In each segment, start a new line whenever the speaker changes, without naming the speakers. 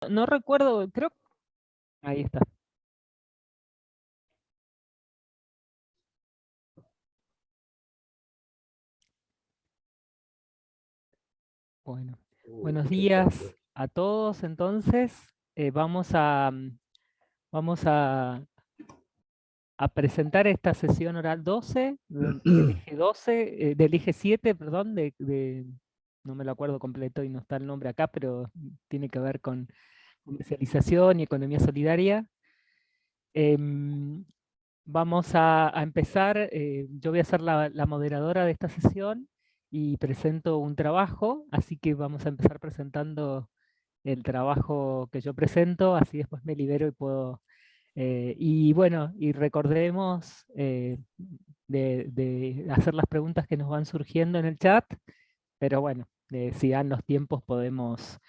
No recuerdo, creo. Ahí está. Bueno, buenos días a todos. Entonces, vamos a presentar esta sesión oral 12 del eje 12, del eje 7, perdón, no me lo acuerdo completo y no está el nombre acá, pero tiene que ver con comercialización y economía solidaria. Em, Vamos a empezar, yo voy a ser la moderadora de esta sesión y presento un trabajo, así que vamos a empezar presentando el trabajo que yo presento, así después me libero y puedo... y bueno, y recordemos de hacer las preguntas que nos van surgiendo en el chat, pero bueno, si dan los tiempos podemos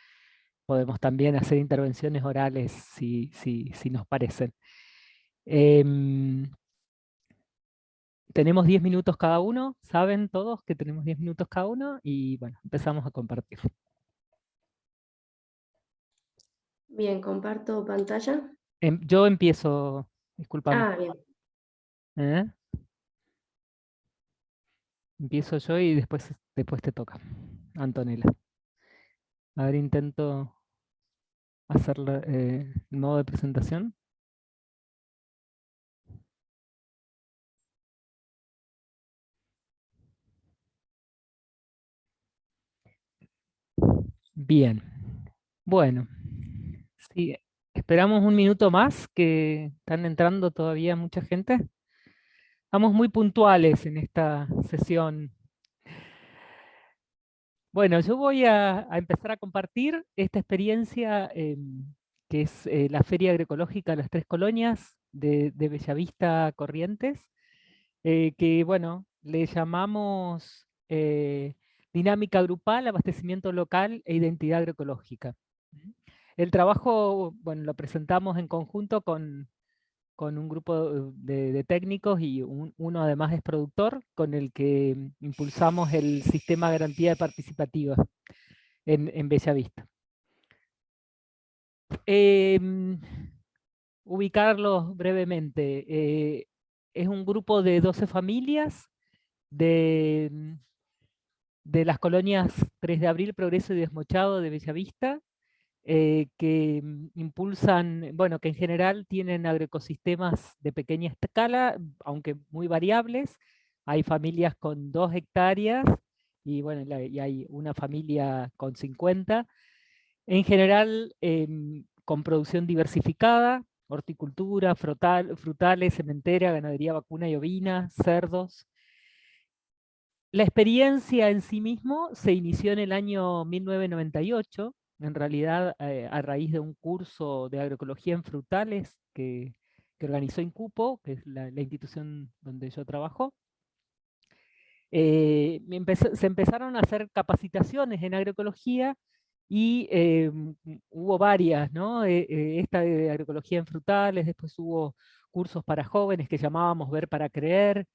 también hacer intervenciones orales si nos parecen. Em, Tenemos 10 minutos cada uno, saben todos que tenemos 10 minutos cada uno y bueno, empezamos a compartir.
Bien, comparto pantalla.
Yo empiezo, discúlpame.
Ah, bien.
¿eh? Empiezo yo y después te toca, Antonella. A ver, intento hacer el modo de presentación. Bien, bueno, sí, esperamos un minuto más, que están entrando todavía mucha gente. Estamos muy puntuales en esta sesión. Bueno, yo voy a empezar a compartir esta experiencia que es la Feria Agroecológica de las Tres Colonias de Bellavista Corrientes, que bueno, le llamamos dinámica grupal, abastecimiento local e identidad agroecológica. El trabajo, bueno, lo presentamos en conjunto con un grupo de técnicos y uno además es productor, con el que impulsamos el sistema de garantía participativa en Bellavista. Ubicarlos brevemente. Es un grupo de 12 familias de las colonias 3 de Abril, Progreso y Desmochado de Bellavista, que impulsan, bueno, que en general tienen agroecosistemas de pequeña escala, aunque muy variables. Hay familias con 2 hectáreas y, bueno, y hay una familia con 50. En general, con producción diversificada, horticultura, frutales, sementera, ganadería vacuna y ovina, cerdos. La experiencia en sí mismo se inició en el año 1998, en realidad a raíz de un curso de agroecología en frutales que organizó Incupo, que es la institución donde yo trabajo. Se empezaron a hacer capacitaciones en agroecología y hubo varias, ¿no? Esta de agroecología en frutales, después hubo cursos para jóvenes que llamábamos Ver para Creer,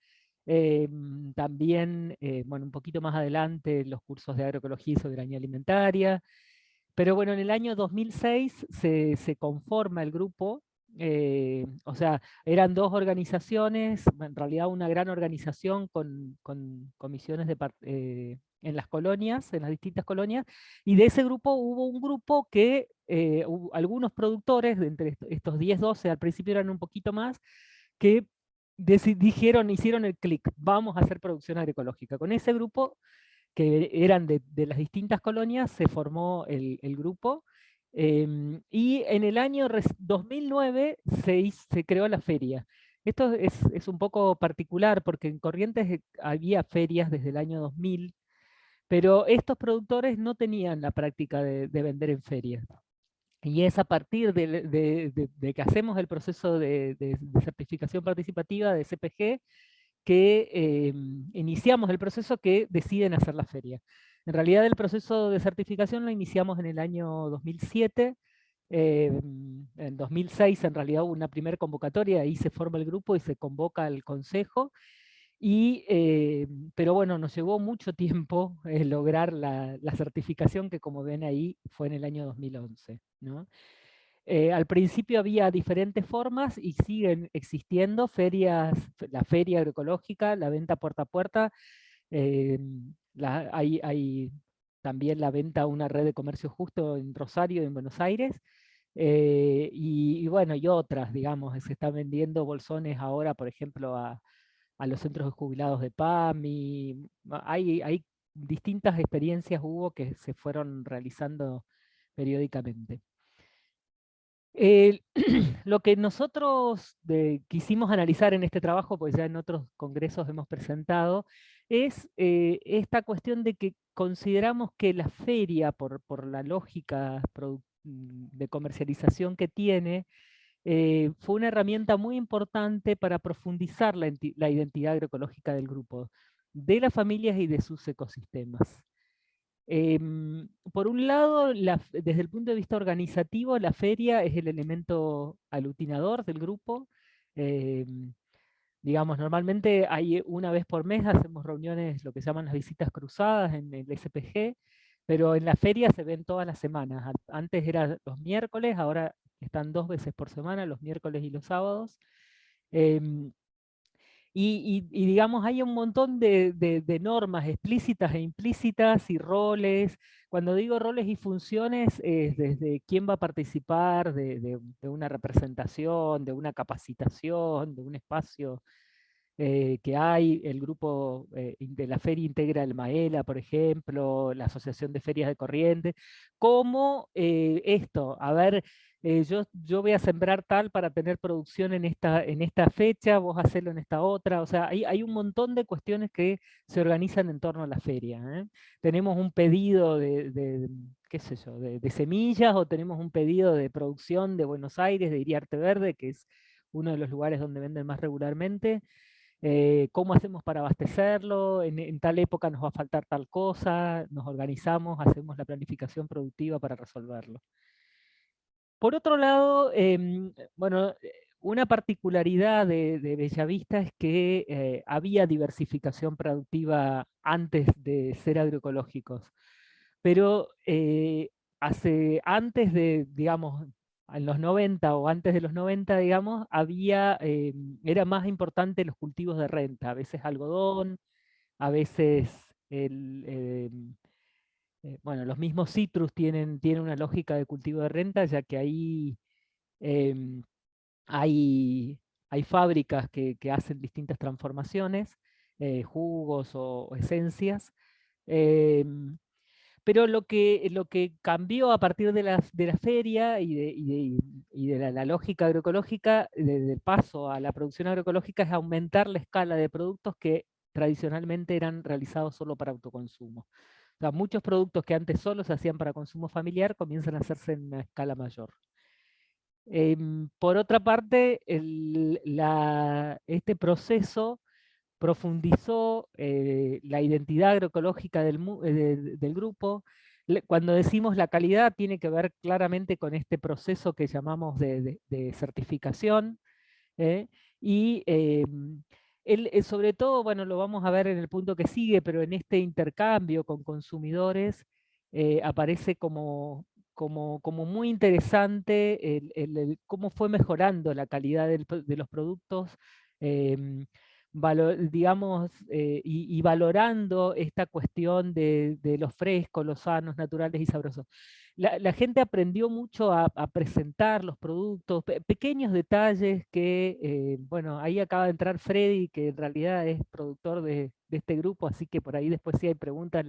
también, bueno, un poquito más adelante los cursos de agroecología y soberanía alimentaria, pero bueno, en el año 2006 se conforma el grupo, o sea, eran 2 organizaciones, en realidad una gran organización con comisiones en las colonias, en las distintas colonias, y de ese grupo hubo un grupo que algunos productores, de entre estos 10, 12, al principio eran un poquito más, que dijeron, hicieron el clic, vamos a hacer producción agroecológica. Con ese grupo que eran de las distintas colonias, se formó el grupo. Y en el año 2009 se creó la feria. Esto es un poco particular porque en Corrientes había ferias desde el año 2000, pero estos productores no tenían la práctica de vender en ferias. Y es a partir de que hacemos el proceso de certificación participativa de CPG que iniciamos el proceso, que deciden hacer la feria. En realidad el proceso de certificación lo iniciamos en el año 2007, en 2006 en realidad hubo una primera convocatoria, ahí se forma el grupo y se convoca al consejo, Pero bueno, nos llevó mucho tiempo lograr la certificación que, como ven ahí, fue en el año 2011, ¿no? Al principio había diferentes formas y siguen existiendo ferias, la feria agroecológica, la venta puerta a puerta, eh, hay también la venta a una red de comercio justo en Rosario, en Buenos Aires, y bueno, y otras, digamos, se están vendiendo bolsones ahora, por ejemplo, a los centros de jubilados de PAMI, hay distintas experiencias hubo que se fueron realizando periódicamente. Lo que nosotros quisimos analizar en este trabajo, pues ya en otros congresos hemos presentado, es esta cuestión de que consideramos que la feria, por la lógica de comercialización que tiene, fue una herramienta muy importante para profundizar la identidad agroecológica del grupo, de las familias y de sus ecosistemas. Por un lado, desde el punto de vista organizativo, la feria es el elemento aglutinador del grupo. Digamos, normalmente hay una vez por mes hacemos reuniones, lo que se llaman las visitas cruzadas en el SPG, pero en la feria se ven todas las semanas. Antes era los miércoles, ahora están 2 veces por semana, los miércoles y los sábados. Em, digamos, hay un montón de normas explícitas e implícitas y roles. Cuando digo roles y funciones, es desde quién va a participar de una representación, de una capacitación, de un espacio que hay, el grupo de la Feria integra el MAELA, por ejemplo, la Asociación de Ferias de Corrientes, como esto, a ver, yo voy a sembrar tal para tener producción en esta fecha, vos hacelo en esta otra, o sea, hay un montón de cuestiones que se organizan en torno a la feria. Tenemos un pedido qué sé yo, de semillas, o tenemos un pedido de producción de Buenos Aires, de Iriarte Verde, que es uno de los lugares donde venden más regularmente. ¿Cómo hacemos para abastecerlo? En tal época nos va a faltar tal cosa, nos organizamos, hacemos la planificación productiva para resolverlo. Por otro lado, bueno, una particularidad de Bellavista es que había diversificación productiva antes de ser agroecológicos, pero antes de, digamos, en los 90 o antes de los 90, digamos, era más importante los cultivos de renta, a veces algodón, a veces bueno, los mismos citrus tienen una lógica de cultivo de renta, ya que ahí em, hay fábricas que hacen distintas transformaciones, jugos o esencias. em, pero lo que cambió a partir de la feria y de la lógica agroecológica, del paso a la producción agroecológica, es aumentar la escala de productos que tradicionalmente eran realizados solo para autoconsumo. O sea, muchos productos que antes solo se hacían para consumo familiar comienzan a hacerse en una escala mayor. Por otra parte, este proceso profundizó la identidad agroecológica del grupo. Cuando decimos la calidad, tiene que ver claramente con este proceso que llamamos de certificación. ¿eh? Y sobre todo, bueno, lo vamos a ver en el punto que sigue, pero en este intercambio con consumidores aparece como muy interesante cómo fue mejorando la calidad de los productos, em, digamos, y valorando esta cuestión de los frescos, los sanos, naturales y sabrosos. La gente aprendió mucho a presentar los productos, pequeños detalles que, bueno, ahí acaba de entrar Freddy, que en realidad es productor de este grupo, así que por ahí después si hay preguntas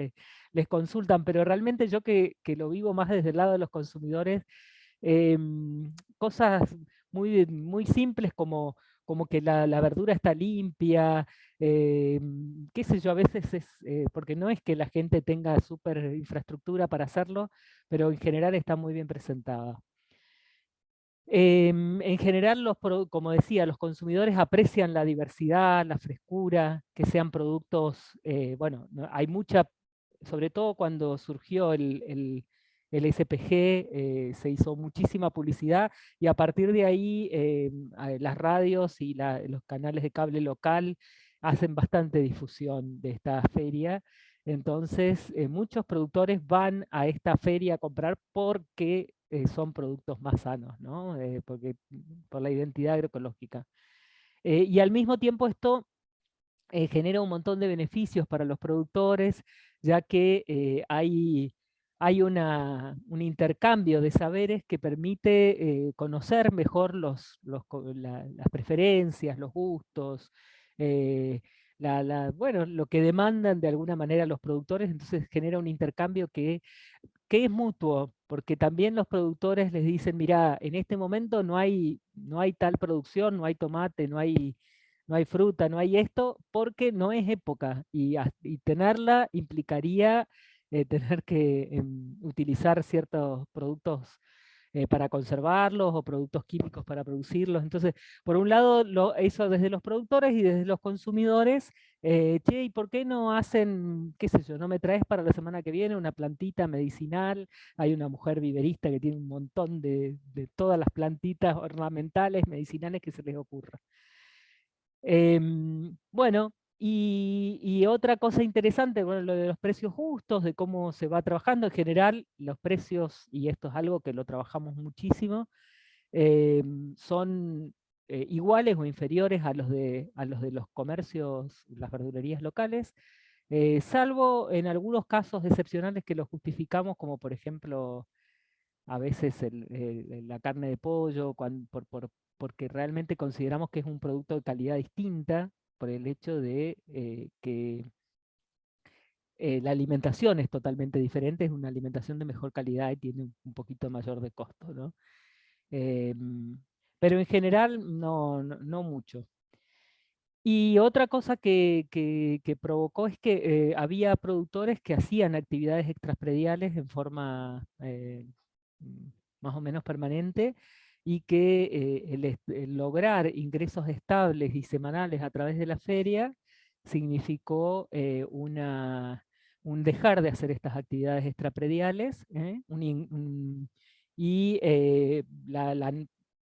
les consultan, pero realmente yo que lo vivo más desde el lado de los consumidores, cosas muy simples como que la verdura está limpia, qué sé yo, a veces porque no es que la gente tenga súper infraestructura para hacerlo, pero en general está muy bien presentada. En general, como decía, los consumidores aprecian la diversidad, la frescura, que sean productos, bueno, hay mucha, sobre todo cuando surgió el SPG, se hizo muchísima publicidad y a partir de ahí las radios y los canales de cable local hacen bastante difusión de esta feria. Entonces, muchos productores van a esta feria a comprar porque son productos más sanos, ¿no? Por la identidad agroecológica. Y al mismo tiempo esto genera un montón de beneficios para los productores, ya que hay un intercambio de saberes que permite conocer mejor las preferencias, los gustos, bueno, lo que demandan de alguna manera los productores. Entonces genera un intercambio que es mutuo, porque también los productores les dicen, mira, en este momento no hay tal producción, no hay tomate, no hay fruta, no hay esto, porque no es época, y tenerla implicaría tener que utilizar ciertos productos para conservarlos o productos químicos para producirlos. Entonces, por un lado, eso desde los productores y desde los consumidores, che, ¿y por qué no hacen, qué sé yo, no me traes para la semana que viene una plantita medicinal? Hay una mujer viverista que tiene un montón de todas las plantitas ornamentales, medicinales que se les ocurra. Bueno, y otra cosa interesante, bueno, lo de los precios justos, de cómo se va trabajando en general, los precios, y esto es algo que lo trabajamos muchísimo, son iguales o inferiores a los de los comercios, las verdulerías locales, salvo en algunos casos excepcionales que los justificamos, como por ejemplo a veces la carne de pollo, porque realmente consideramos que es un producto de calidad distinta, por el hecho de que la alimentación es totalmente diferente, es una alimentación de mejor calidad y tiene un poquito mayor de costo, ¿no? Pero en general no mucho. Y otra cosa que provocó es que había productores que hacían actividades extraprediales en forma mm, más o menos permanente, y que el lograr ingresos estables y semanales a través de la feria significó un dejar de hacer estas actividades extraprediales, y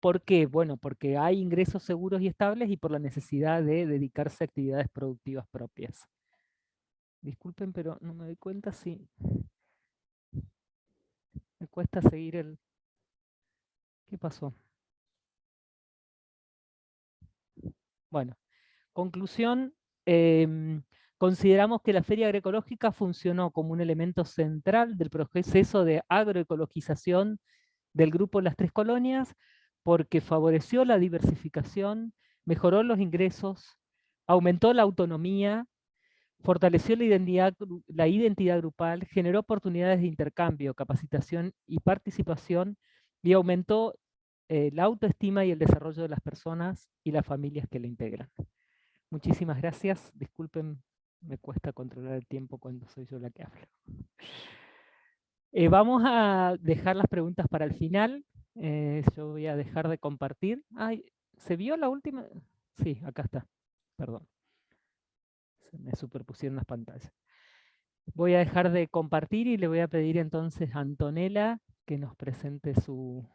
¿por qué? Bueno, porque hay ingresos seguros y estables y por la necesidad de dedicarse a actividades productivas propias. Disculpen, pero no me doy cuenta si me cuesta seguir el... ¿Qué pasó? Bueno, conclusión, consideramos que la Feria Agroecológica funcionó como un elemento central del proceso de agroecologización del grupo Las Tres Colonias, porque favoreció la diversificación, mejoró los ingresos, aumentó la autonomía, fortaleció la identidad grupal, generó oportunidades de intercambio, capacitación y participación, y aumentó la autoestima y el desarrollo de las personas y las familias que la integran. Muchísimas gracias. Disculpen, me cuesta controlar el tiempo cuando soy yo la que hablo. Vamos a dejar las preguntas para el final. Yo voy a dejar de compartir. Ay, ¿se vio la última? Sí, acá está. Perdón. Se me superpusieron las pantallas. Voy a dejar de compartir y le voy a pedir entonces a Antonella que nos presente su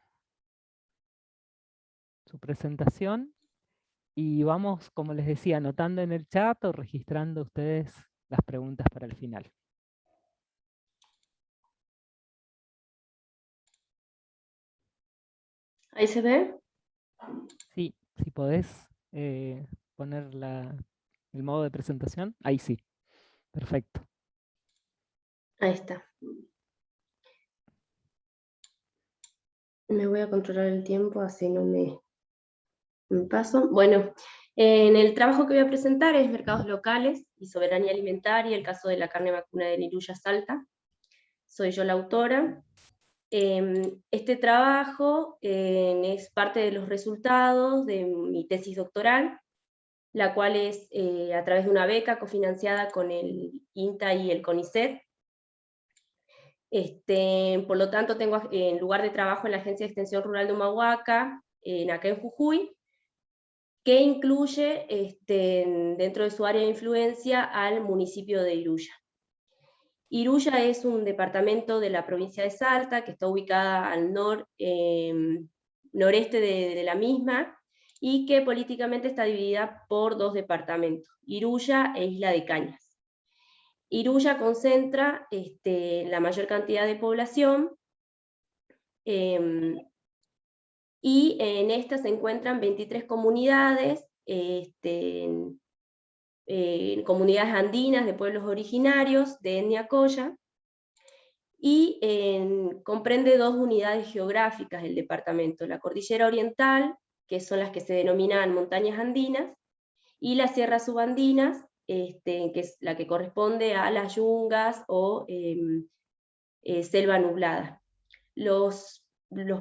presentación. Y vamos, como les decía, anotando en el chat o registrando ustedes las preguntas para el final.
¿Ahí se ve?
Sí, si podés poner el modo de presentación. Ahí sí. Perfecto.
Ahí está. Me voy a controlar el tiempo, así no me paso. Bueno, en el trabajo que voy a presentar es mercados locales y soberanía alimentaria, el caso de la carne vacuna de Niruya Salta. Soy yo la autora. Este trabajo es parte de los resultados de mi tesis doctoral, la cual es a través de una beca cofinanciada con el INTA y el CONICET. Por lo tanto, tengo en lugar de trabajo en la Agencia de Extensión Rural de Humahuaca, acá en Jujuy, que incluye dentro de su área de influencia al municipio de Iruya. Iruya es un departamento de la provincia de Salta, que está ubicada al noreste de la misma, y que políticamente está dividida por dos departamentos, Iruya e Isla de Cañas. Iruya concentra la mayor cantidad de población, y en esta se encuentran 23 comunidades, comunidades andinas de pueblos originarios de etnia Colla, y comprende dos unidades geográficas del departamento, la cordillera oriental, que son las que se denominan montañas andinas, y las sierras subandinas, que es la que corresponde a las yungas o selva nublada. Los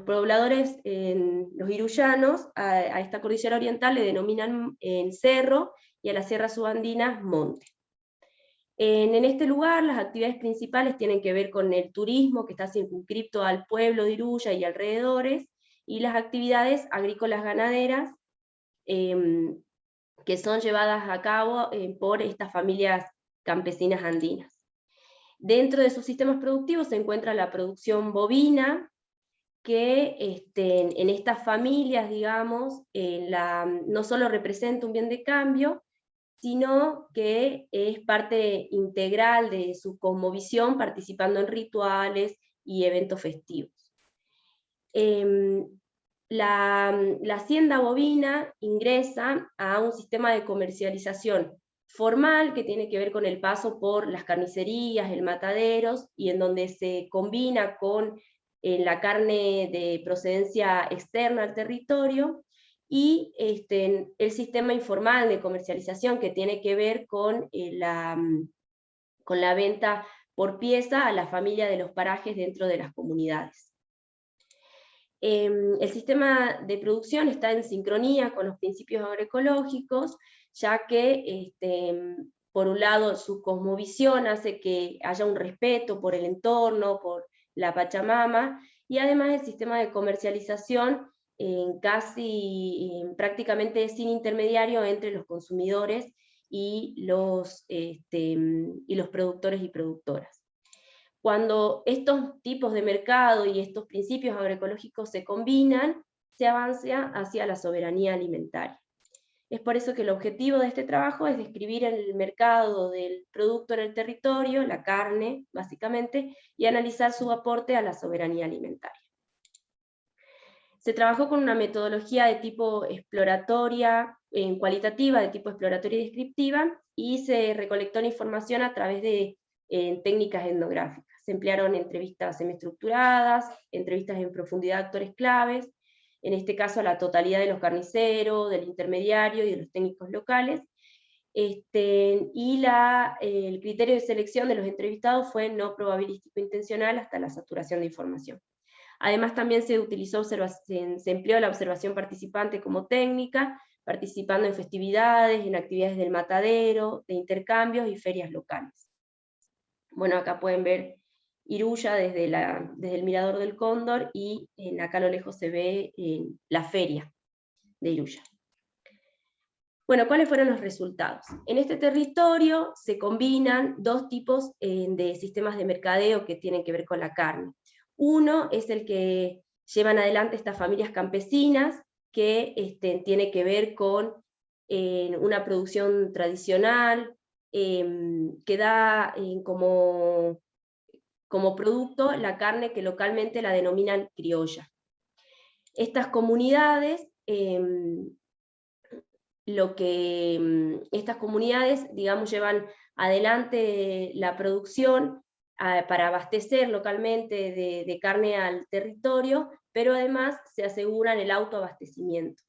pobladores, los iruyanos, a esta cordillera oriental le denominan cerro, y a las sierras subandinas monte. En este lugar las actividades principales tienen que ver con el turismo, que está circunscripto al pueblo de Iruya y alrededores, y las actividades agrícolas ganaderas, que son llevadas a cabo por estas familias campesinas andinas. Dentro de sus sistemas productivos se encuentra la producción bovina, que en estas familias, digamos, no solo representa un bien de cambio, sino que es parte integral de su cosmovisión, participando en rituales y eventos festivos. La hacienda bovina ingresa a un sistema de comercialización formal que tiene que ver con el paso por las carnicerías, el mataderos, y en donde se combina con la carne de procedencia externa al territorio, y el sistema informal de comercialización que tiene que ver con la venta por pieza a la familia de los parajes dentro de las comunidades. El sistema de producción está en sincronía con los principios agroecológicos, ya que por un lado su cosmovisión hace que haya un respeto por el entorno, por la Pachamama, y además el sistema de comercialización prácticamente sin intermediario entre los consumidores y los productores y productoras. Cuando estos tipos de mercado y estos principios agroecológicos se combinan, se avanza hacia la soberanía alimentaria. Es por eso que el objetivo de este trabajo es describir el mercado del producto en el territorio, la carne, básicamente, y analizar su aporte a la soberanía alimentaria. Se trabajó con una metodología de tipo exploratoria, cualitativa, de tipo exploratoria y descriptiva, y se recolectó la información a través de técnicas etnográficas. Se emplearon entrevistas semiestructuradas, entrevistas en profundidad a actores claves, en este caso a la totalidad de los carniceros, del intermediario y de los técnicos locales, y el criterio de selección de los entrevistados fue no probabilístico intencional hasta la saturación de información. Además también se empleó la observación participante como técnica, participando en festividades, en actividades del matadero, de intercambios y ferias locales. Bueno, acá pueden ver Iruya desde el Mirador del Cóndor, y acá a lo lejos se ve la feria de Iruya. Bueno, ¿cuáles fueron los resultados? En este territorio se combinan dos tipos de sistemas de mercadeo que tienen que ver con la carne. Uno es el que llevan adelante estas familias campesinas, que tiene que ver con una producción tradicional, que da como producto la carne que localmente la denominan criolla. Estas comunidades, digamos, llevan adelante la producción para abastecer localmente de carne al territorio, pero además se aseguran el autoabastecimiento.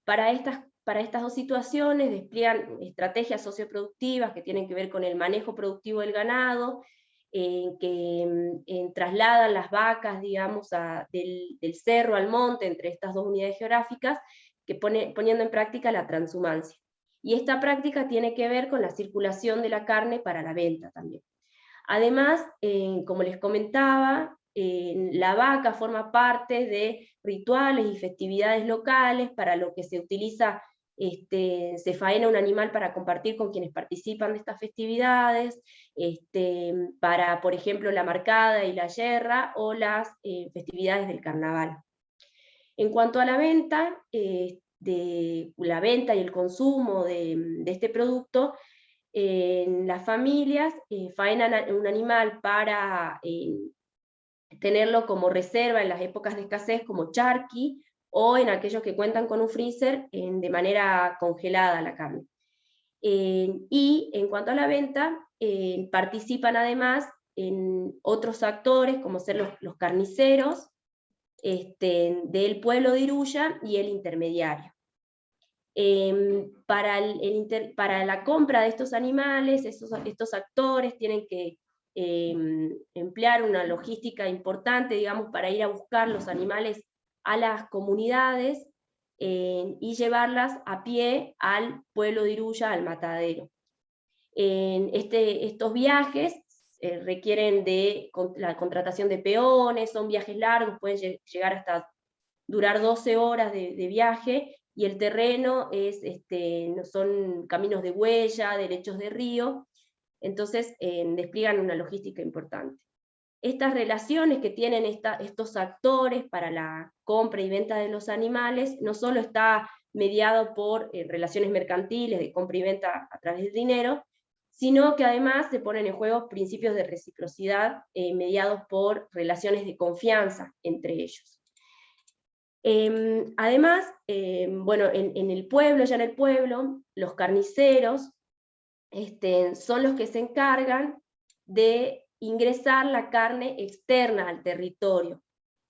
Para estas dos situaciones despliegan estrategias socioproductivas que tienen que ver con el manejo productivo del ganado, que trasladan las vacas, digamos, del cerro al monte entre estas dos unidades geográficas, poniendo en práctica la transhumancia. Y esta práctica tiene que ver con la circulación de la carne para la venta también. Además, como les comentaba, la vaca forma parte de rituales y festividades locales, para lo que se utiliza, se faena un animal para compartir con quienes participan de estas festividades, para, por ejemplo, la marcada y la yerra, o las festividades del carnaval. En cuanto a la venta, la venta y el consumo de este producto, las familias faenan un animal para tenerlo como reserva en las épocas de escasez, como charqui, o en aquellos que cuentan con un freezer de manera congelada la carne. Y en cuanto a la venta, participan además en otros actores, como ser los carniceros del pueblo de Iruya y el intermediario. Para la compra de estos animales, estos actores tienen que emplear una logística importante, digamos, para ir a buscar los animales a las comunidades y llevarlas a pie al pueblo de Iruya, al matadero. Estos viajes requieren de la contratación de peones, son viajes largos, pueden llegar hasta durar 12 horas de viaje, y el terreno son caminos de huella, derechos de río, entonces despliegan una logística importante. Estas relaciones que tienen estos actores para la compra y venta de los animales, no solo está mediado por relaciones mercantiles de compra y venta a través del dinero, sino que además se ponen en juego principios de reciprocidad mediados por relaciones de confianza entre ellos. Además, bueno, en el pueblo, los carniceros son los que se encargan de ingresar la carne externa al territorio,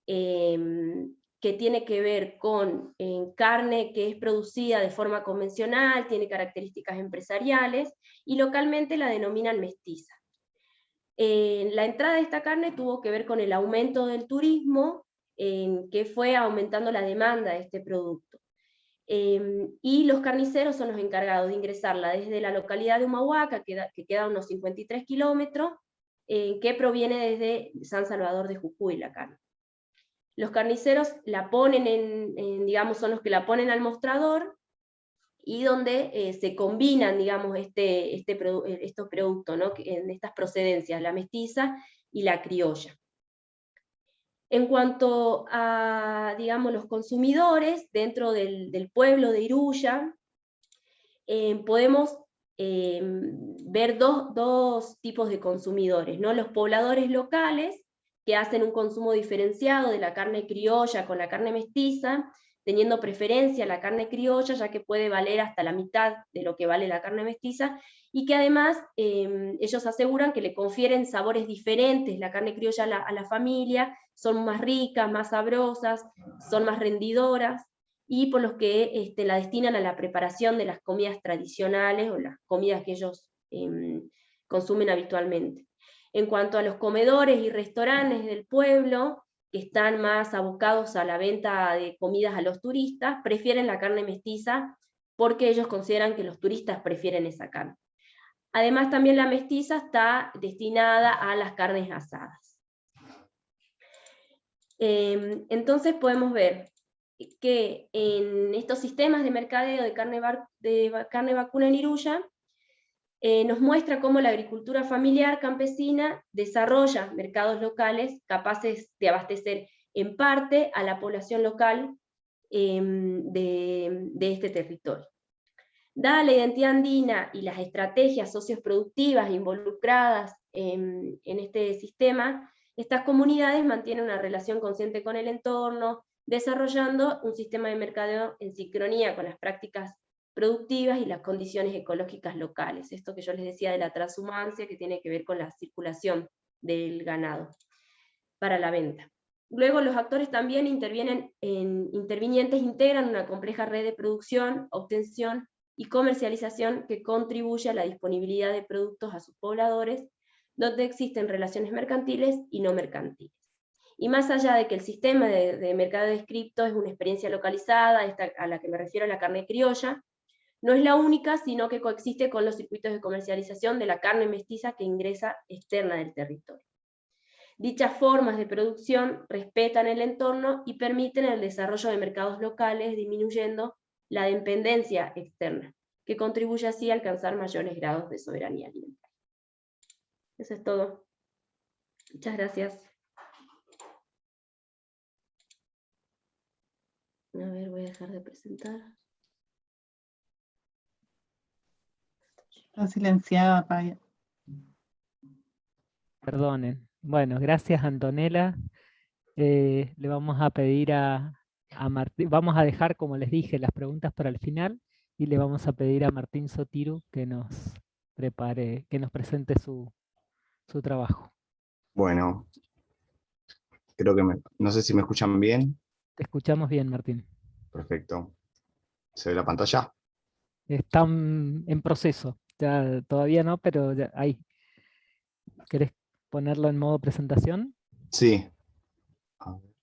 que tiene que ver con carne que es producida de forma convencional, tiene características empresariales, y localmente la denominan mestiza. La entrada de esta carne tuvo que ver con el aumento del turismo, que fue aumentando la demanda de este producto. Y los carniceros son los encargados de ingresarla desde la localidad de Humahuaca, que queda a unos 53 kilómetros, que proviene desde San Salvador de Jujuy la carne. Los carniceros la ponen digamos, son los que la ponen al mostrador, y donde se combinan, digamos, estos productos, ¿no? En estas procedencias, la mestiza y la criolla. En cuanto a, digamos, los consumidores dentro del pueblo de Iruya, podemos ver dos tipos de consumidores, ¿no? Los pobladores locales, que hacen un consumo diferenciado de la carne criolla con la carne mestiza, teniendo preferencia a la carne criolla, ya que puede valer hasta la mitad de lo que vale la carne mestiza, y que además ellos aseguran que le confieren sabores diferentes la carne criolla a la familia, son más ricas, más sabrosas, son más rendidoras, y por los que la destinan a la preparación de las comidas tradicionales, o las comidas que ellos consumen habitualmente. En cuanto a los comedores y restaurantes del pueblo, que están más abocados a la venta de comidas a los turistas, prefieren la carne mestiza porque ellos consideran que los turistas prefieren esa carne. Además, también la mestiza está destinada a las carnes asadas. Entonces podemos ver que en estos sistemas de mercadeo de carne vacuna en Iruya, nos muestra cómo la agricultura familiar campesina desarrolla mercados locales capaces de abastecer en parte a la población local de este territorio. Dada la identidad andina y las estrategias socioproductivas involucradas en este sistema, estas comunidades mantienen una relación consciente con el entorno, desarrollando un sistema de mercadeo en sincronía con las prácticas productivas y las condiciones ecológicas locales. Esto que yo les decía de la transhumancia, que tiene que ver con la circulación del ganado para la venta. Luego los actores también intervinientes integran una compleja red de producción, obtención y comercialización que contribuye a la disponibilidad de productos a sus pobladores, donde existen relaciones mercantiles y no mercantiles. Y más allá de que el sistema de mercado descripto es una experiencia localizada, a la que me refiero a la carne criolla, no es la única, sino que coexiste con los circuitos de comercialización de la carne mestiza que ingresa externa del territorio. Dichas formas de producción respetan el entorno y permiten el desarrollo de mercados locales, disminuyendo la dependencia externa, que contribuye así a alcanzar mayores grados de soberanía alimentaria. Eso es todo. Muchas gracias. A ver, voy a dejar de presentar.
Está silenciada, Paya.
Perdonen. Bueno, gracias Antonella. Le vamos a pedir a Martín, vamos a dejar, como les dije, las preguntas para el final y le vamos a pedir a Martín Sotiru que nos prepare, que nos presente su trabajo.
Bueno, creo que no sé si me escuchan bien.
Te escuchamos bien, Martín.
Perfecto. ¿Se ve la pantalla?
Están en proceso. Ya, todavía no, pero ya, ahí. ¿Querés ponerlo en modo presentación?
Sí. A ver.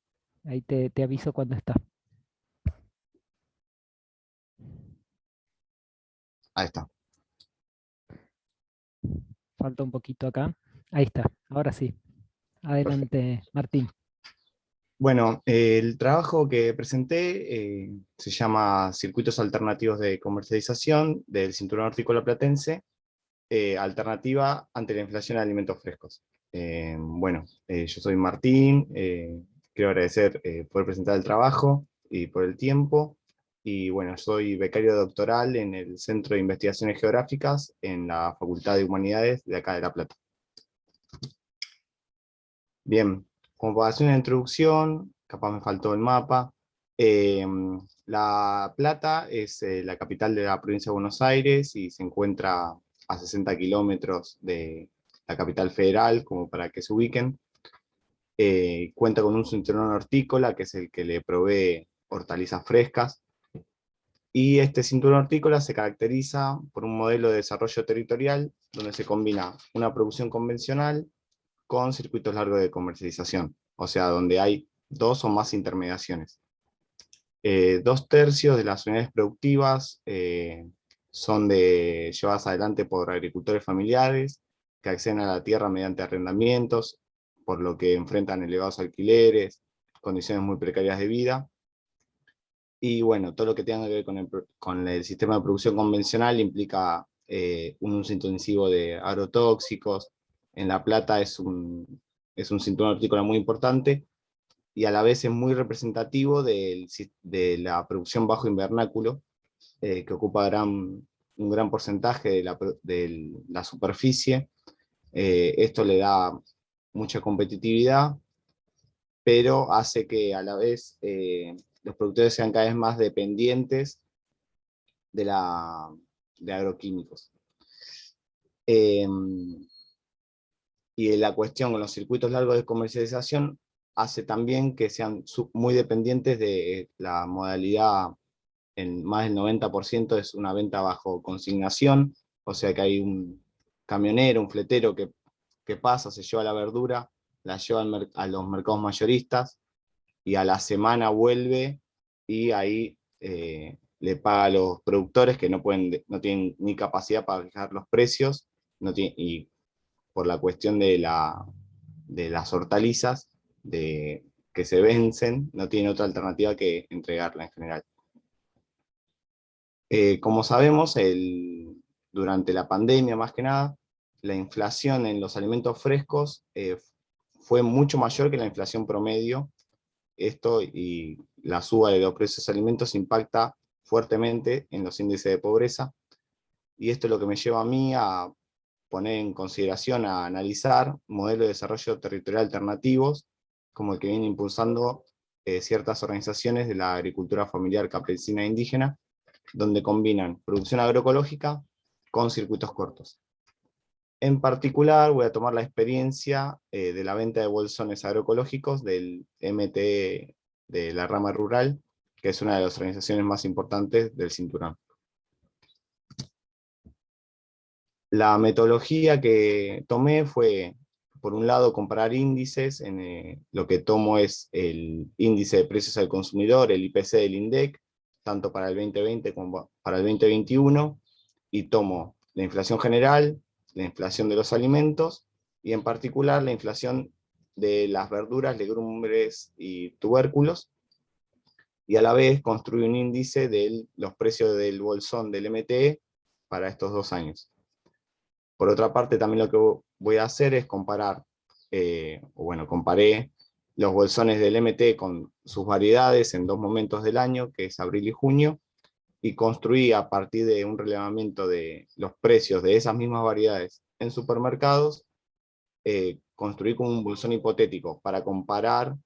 Ahí te aviso cuando está.
Ahí está.
Falta un poquito acá. Ahí está, ahora sí.
Perfecto.
Adelante, Martín.
Bueno, el trabajo que presenté se llama Circuitos Alternativos de Comercialización del Cinturón Hortícola Platense, alternativa ante la inflación de alimentos frescos. Bueno, yo soy Martín, quiero agradecer por presentar el trabajo y por el tiempo. Y bueno, soy becario doctoral en el Centro de Investigaciones Geográficas en la Facultad de Humanidades de acá de La Plata. Bien, como para hacer una introducción, capaz me faltó el mapa. eh, La Plata es la capital de la provincia de Buenos Aires y se encuentra a 60 kilómetros de la capital federal, como para que se ubiquen. Cuenta con un cinturón hortícola, que es el que le provee hortalizas frescas. Y este cinturón hortícola se caracteriza por un modelo de desarrollo territorial donde se combina una producción convencional con circuitos largos de comercialización, o sea, donde hay dos o más intermediaciones. 2/3 de las unidades productivas son llevadas adelante por agricultores familiares que acceden a la tierra mediante arrendamientos, por lo que enfrentan elevados alquileres, condiciones muy precarias de vida. Y bueno, todo lo que tenga que ver con el sistema de producción convencional implica un uso intensivo de agrotóxicos. En La Plata es un cinturón hortícola muy importante y a la vez es muy representativo de la producción bajo invernáculo, que ocupa un gran porcentaje de la superficie. Esto le da mucha competitividad, pero hace que a la vez los productores sean cada vez más dependientes de, de agroquímicos. Y la cuestión con los circuitos largos de comercialización hace también que sean muy dependientes de la modalidad. En más del 90% es una venta bajo consignación, o sea que hay un camionero, un fletero que pasa, se lleva la verdura, la lleva a los mercados mayoristas, y a la semana vuelve y ahí le paga a los productores que no tienen ni capacidad para fijar los precios, y por la cuestión de las hortalizas que se vencen, no tienen otra alternativa que entregarla en general. Como sabemos, durante la pandemia más que nada, la inflación en los alimentos frescos fue mucho mayor que la inflación promedio. Esto y la suba de los precios de alimentos impacta fuertemente en los índices de pobreza, y esto es lo que me lleva a mí a poner en consideración, a analizar modelos de desarrollo territorial alternativos, como el que viene impulsando ciertas organizaciones de la agricultura familiar campesina e indígena, donde combinan producción agroecológica con circuitos cortos. En particular, voy a tomar la experiencia de la venta de bolsones agroecológicos del MTE de la rama rural, que es una de las organizaciones más importantes del cinturón. La metodología que tomé fue, por un lado, comparar índices. Lo que tomo es el índice de precios al consumidor, el IPC del INDEC, tanto para el 2020 como para el 2021, y tomo la inflación general, la inflación de los alimentos, y en particular la inflación de las verduras, legumbres y tubérculos, y a la vez construí un índice de los precios del bolsón del MTE para estos 2 años. Por otra parte, también lo que voy a hacer es comparar, comparé los bolsones del MT con sus variedades en 2 momentos del año, que es abril y junio, y construí a partir de un relevamiento de los precios de esas mismas variedades en supermercados, construí como un bolsón hipotético para comparar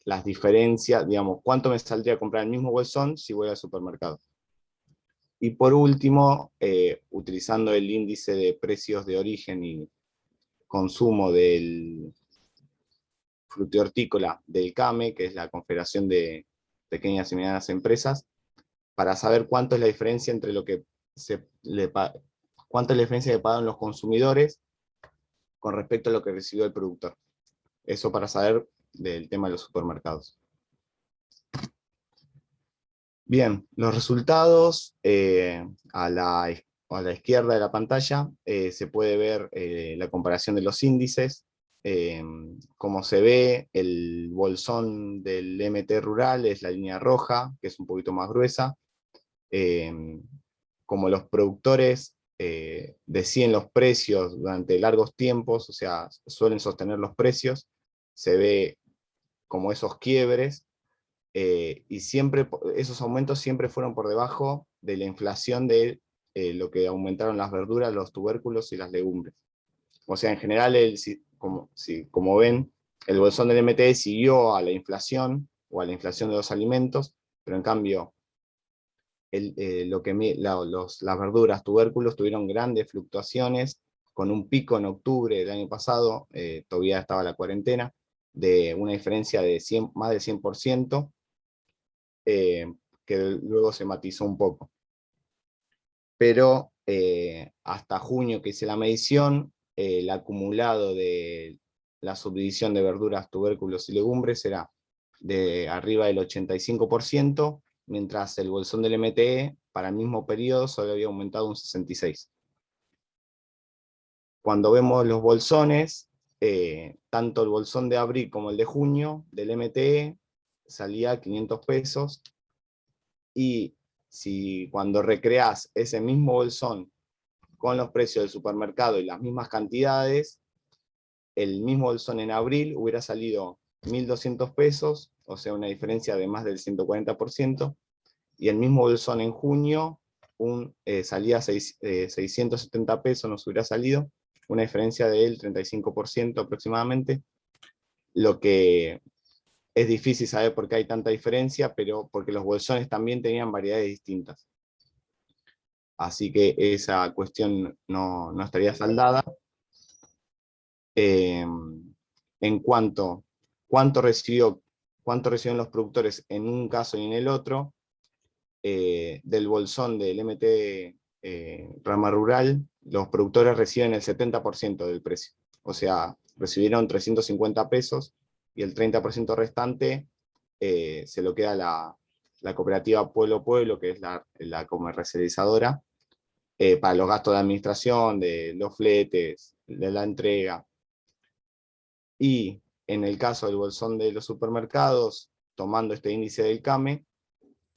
las diferencias, digamos, cuánto me saldría comprar el mismo bolsón si voy al supermercado. Y por último, utilizando el índice de precios de origen y consumo del frutihortícola del CAME, que es la Confederación de Pequeñas y Medianas Empresas, para saber cuánto es la diferencia entre lo que cuánto es la diferencia que pagan los consumidores con respecto a lo que recibió el productor. Eso para saber del tema de los supermercados. Bien, los resultados a la izquierda de la pantalla se puede ver la comparación de los índices. Como se ve, el bolsón del MT rural es la línea roja, que es un poquito más gruesa. Como los productores deciden los precios durante largos tiempos, o sea, suelen sostener los precios, se ve como esos quiebres, y siempre, esos aumentos siempre fueron por debajo de la inflación de lo que aumentaron las verduras, los tubérculos y las legumbres. O sea, en general, como ven, el bolsón del MT siguió a la inflación, o a la inflación de los alimentos, pero en cambio, las verduras, tubérculos, tuvieron grandes fluctuaciones, con un pico en octubre del año pasado, todavía estaba la cuarentena, de una diferencia de más del 100%, que luego se matizó un poco. Pero hasta junio que hice la medición, el acumulado de la subdivisión de verduras, tubérculos y legumbres era de arriba del 85%, mientras el bolsón del MTE para el mismo periodo solo había aumentado un 66%. Cuando vemos los bolsones, tanto el bolsón de abril como el de junio del MTE salía a 500 pesos, y si cuando recreás ese mismo bolsón con los precios del supermercado y las mismas cantidades, el mismo bolsón en abril hubiera salido 1.200 pesos, o sea, una diferencia de más del 140%, y el mismo bolsón en junio salía 670 pesos, nos hubiera salido, una diferencia del 35% aproximadamente, lo que es difícil saber por qué hay tanta diferencia, pero porque los bolsones también tenían variedades distintas. Así que esa cuestión no estaría saldada. En cuánto recibieron los productores en un caso y en el otro, del bolsón del MT rama rural, los productores reciben el 70% del precio. O sea, recibieron 350 pesos, y el 30% restante se lo queda la cooperativa Pueblo Pueblo, que es la comercializadora, para los gastos de administración, de los fletes, de la entrega. Y en el caso del bolsón de los supermercados, tomando este índice del CAME,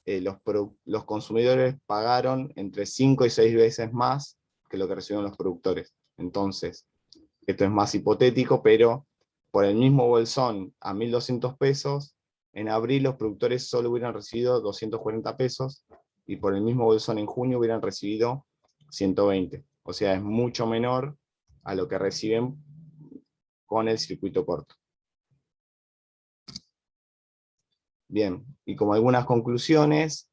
los consumidores pagaron entre 5 y 6 veces más que lo que recibieron los productores. Entonces, esto es más hipotético, pero por el mismo bolsón a 1.200 pesos, en abril los productores solo hubieran recibido 240 pesos, y por el mismo bolsón en junio hubieran recibido 120. O sea, es mucho menor a lo que reciben con el circuito corto. Bien, y como algunas conclusiones,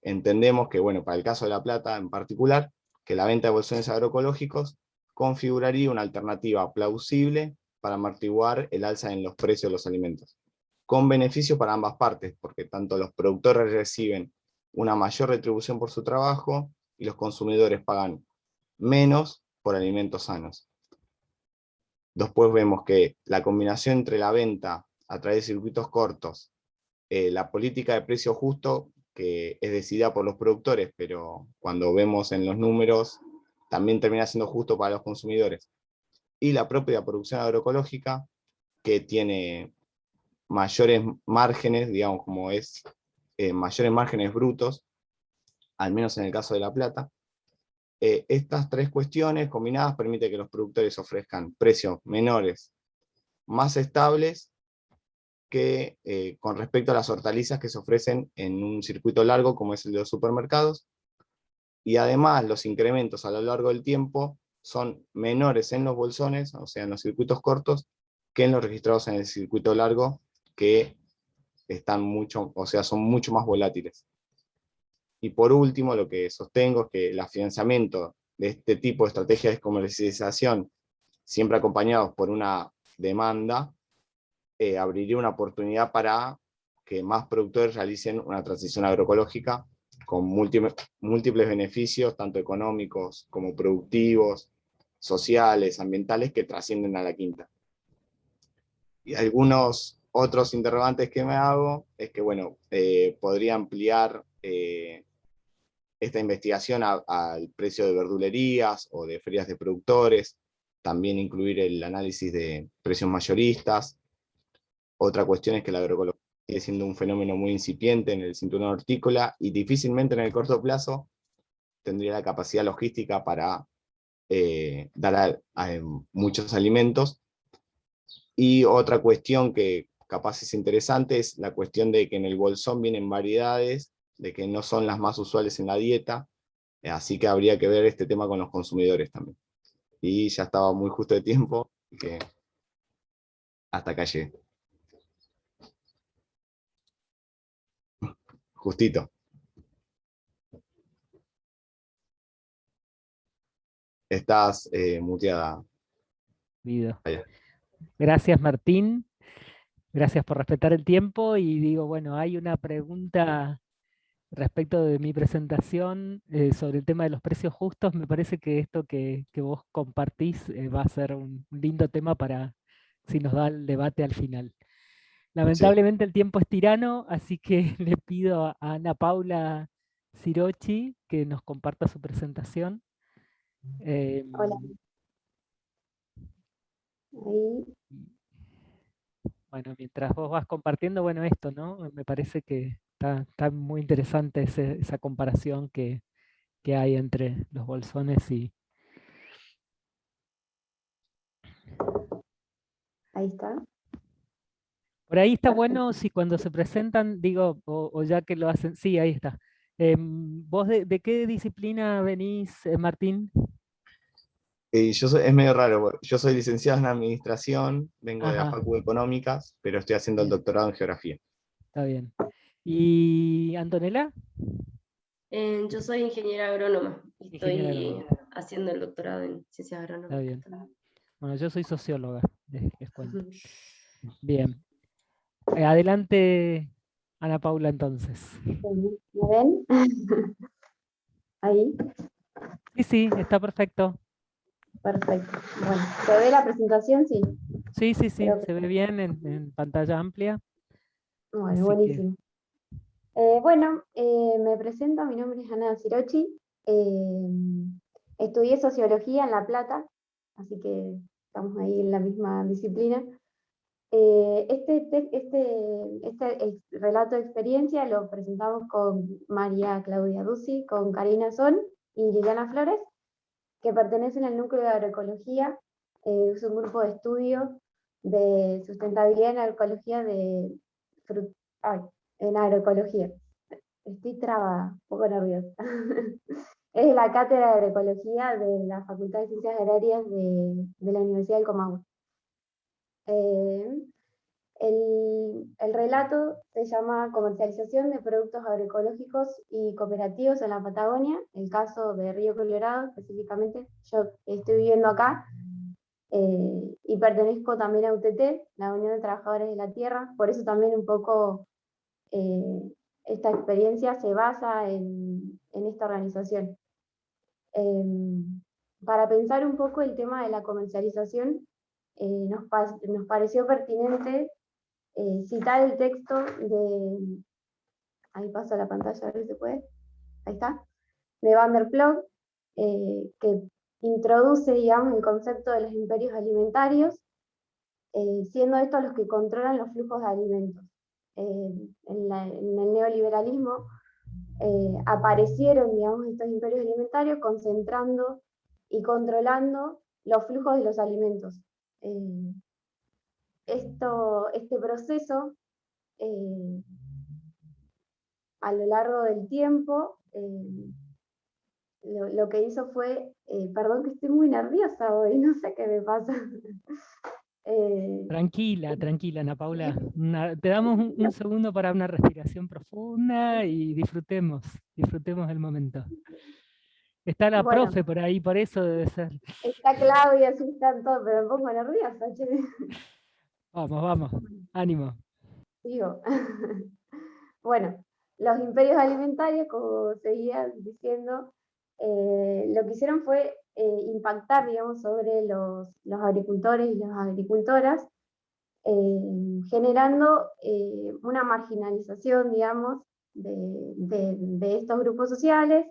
entendemos que, bueno, para el caso de La Plata en particular, que la venta de bolsones agroecológicos configuraría una alternativa plausible para amortiguar el alza en los precios de los alimentos, con beneficios para ambas partes, porque tanto los productores reciben una mayor retribución por su trabajo, y los consumidores pagan menos por alimentos sanos. Después vemos que la combinación entre la venta a través de circuitos cortos, la política de precio justo, que es decidida por los productores, pero cuando vemos en los números también termina siendo justo para los consumidores, y la propia producción agroecológica, que tiene mayores márgenes, digamos, como es mayores márgenes brutos, al menos en el caso de La Plata. Estas tres cuestiones combinadas permiten que los productores ofrezcan precios menores más estables que con respecto a las hortalizas que se ofrecen en un circuito largo como es el de los supermercados, y además los incrementos a lo largo del tiempo son menores en los bolsones, o sea, en los circuitos cortos, que en los registrados en el circuito largo, que están mucho, o sea, son mucho más volátiles. Y por último, lo que sostengo es que el financiamiento de este tipo de estrategias de comercialización, siempre acompañados por una demanda, abriría una oportunidad para que más productores realicen una transición agroecológica con múltiples beneficios, tanto económicos como productivos, sociales, ambientales, que trascienden a la quinta. Y algunos otros interrogantes que me hago es que, bueno, podría ampliar esta investigación al precio de verdulerías o de ferias de productores, también incluir el análisis de precios mayoristas. Otra cuestión es que la agroecología sigue siendo un fenómeno muy incipiente en el cinturón hortícola y difícilmente en el corto plazo tendría la capacidad logística para dar a muchos alimentos. Y otra cuestión que capaz es interesante es la cuestión de que en el bolsón vienen variedades, de que no son las más usuales en la dieta, así que habría que ver este tema con los consumidores también. Y ya estaba muy justo de tiempo, que hasta acá llegué. Justito. Estás muteada.
Guido.
Allá.
Gracias, Martín. Gracias por respetar el tiempo. Y digo, bueno, hay una pregunta respecto de mi presentación sobre el tema de los precios justos. Me parece que esto que vos compartís va a ser un lindo tema para si nos da el debate al final.
Sí.
Lamentablemente el tiempo es tirano, así que le pido a Ana Paula Cirochi que nos comparta su presentación.
Hola, ahí.
Bueno, mientras vos vas compartiendo, bueno, esto, ¿no? Me parece que está muy interesante esa comparación que hay entre los bolsones y...
Ahí está.
Por ahí está
Perfecto.
bueno si cuando se presentan, digo, o ya que lo hacen, sí, ahí está. ¿Vos de qué disciplina venís, Martín?
Es medio raro, yo soy licenciado en Administración, vengo de la
Ajá,
Facultad de Económicas, pero estoy haciendo el
bien,
doctorado en Geografía.
está bien. ¿Y Antonella?
Yo soy ingeniera agrónoma y
Ingeniera
estoy
agrónoma,
haciendo el doctorado en ciencias
está
agronómicas
bien.
también.
Bueno, yo soy socióloga, les cuento. Bien. Adelante, Ana Paula, entonces.
¿Me ven? Ahí,
Sí, sí, está perfecto.
perfecto. Bueno, ¿se ve la presentación? Sí,
Sí, sí, sí,
creo que
se ve bien en pantalla amplia.
bueno,
Así que,
buenísimo. Me presento, mi nombre es Ana Cirochi. Estudié sociología en La Plata, así que estamos ahí en la misma disciplina. Este relato de experiencia lo presentamos con María Claudia Ducci, con Karina Son y Liliana Flores, que pertenecen al núcleo de agroecología. Es un grupo de estudio de sustentabilidad en agroecología en agroecología. Estoy trabada, un poco nerviosa. Es la cátedra de agroecología de la Facultad de Ciencias Agrarias de la Universidad del Comahue. El relato se llama Comercialización de Productos Agroecológicos y Cooperativos en la Patagonia, el caso de Río Colorado específicamente. Yo estoy viviendo acá y pertenezco también a UTT, la Unión de Trabajadores de la Tierra, por eso también un poco eh, esta experiencia se basa en esta organización. Para pensar un poco el tema de la comercialización, nos pareció pertinente citar el texto de, ahí paso la pantalla a ver si se puede, ahí está, de Van der Ploeg, que introduce, digamos, el concepto de los imperios alimentarios, siendo estos los que controlan los flujos de alimentos. En el neoliberalismo aparecieron, digamos, estos imperios alimentarios concentrando y controlando los flujos de los alimentos. este proceso, a lo largo del tiempo, lo que hizo fue, perdón que estoy muy nerviosa hoy, no sé qué me pasa.
Tranquila, tranquila, Ana Paula. Te damos un segundo para una respiración profunda y disfrutemos el momento. Está la
Bueno,
profe por ahí, por eso debe ser.
está Claudia, así están todos, pero me pongo nerviosa, che.
Vamos, ánimo.
Digo. Bueno, los imperios alimentarios, como seguía diciendo, lo que hicieron fue impactar, digamos, sobre los agricultores y las agricultoras, generando una marginalización, digamos, de estos grupos sociales,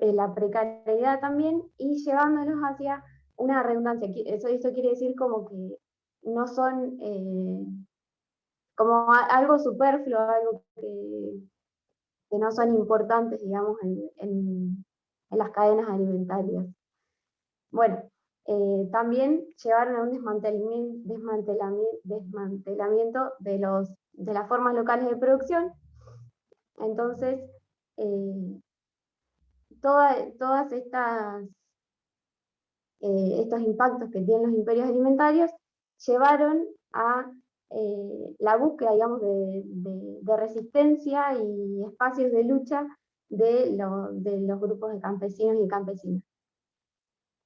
la precariedad también, y llevándolos hacia una redundancia. Esto quiere decir como que no son como algo superfluo, algo que no son importantes, digamos, en las cadenas alimentarias. Bueno, también llevaron a un desmantelamiento de las formas locales de producción. Entonces, todas estos impactos que tienen los imperios alimentarios llevaron a la búsqueda, digamos, de resistencia y espacios de lucha de los grupos de campesinos y campesinas.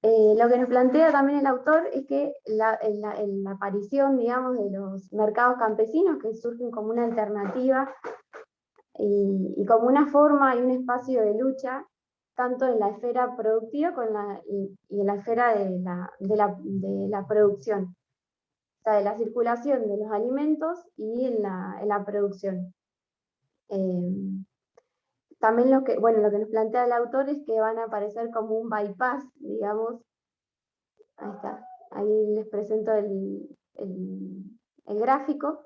Lo que nos plantea también el autor es que la aparición, digamos, de los mercados campesinos, que surgen como una alternativa y como una forma y un espacio de lucha, tanto en la esfera productiva y en la esfera de la producción, o sea, de la circulación de los alimentos y en la producción. También lo que nos plantea el autor es que van a aparecer como un bypass, digamos. Ahí está, ahí les presento el gráfico.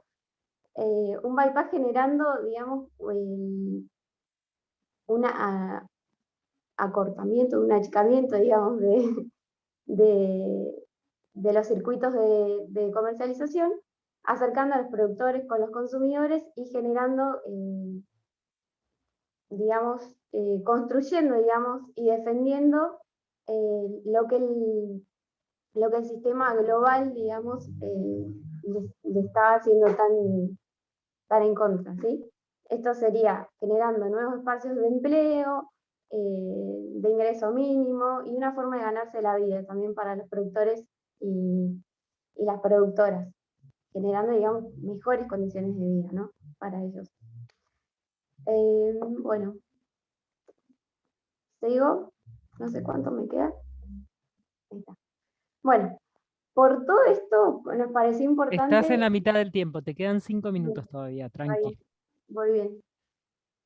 Un bypass generando, digamos, un acortamiento, un achicamiento, digamos, de los circuitos de comercialización, acercando a los productores con los consumidores y generando, digamos, construyendo, digamos, y defendiendo lo que el sistema global, digamos, le estaba haciendo tan en contra, ¿sí? Esto sería generando nuevos espacios de empleo, de ingreso mínimo y una forma de ganarse la vida también para los productores y las productoras, generando, digamos, mejores condiciones de vida, ¿no? Para ellos. Bueno, sigo, no sé cuánto me queda. Ahí está. Bueno, por todo esto nos pareció importante...
Estás en la mitad del tiempo, te quedan 5 minutos todavía, tranqui.
Muy bien.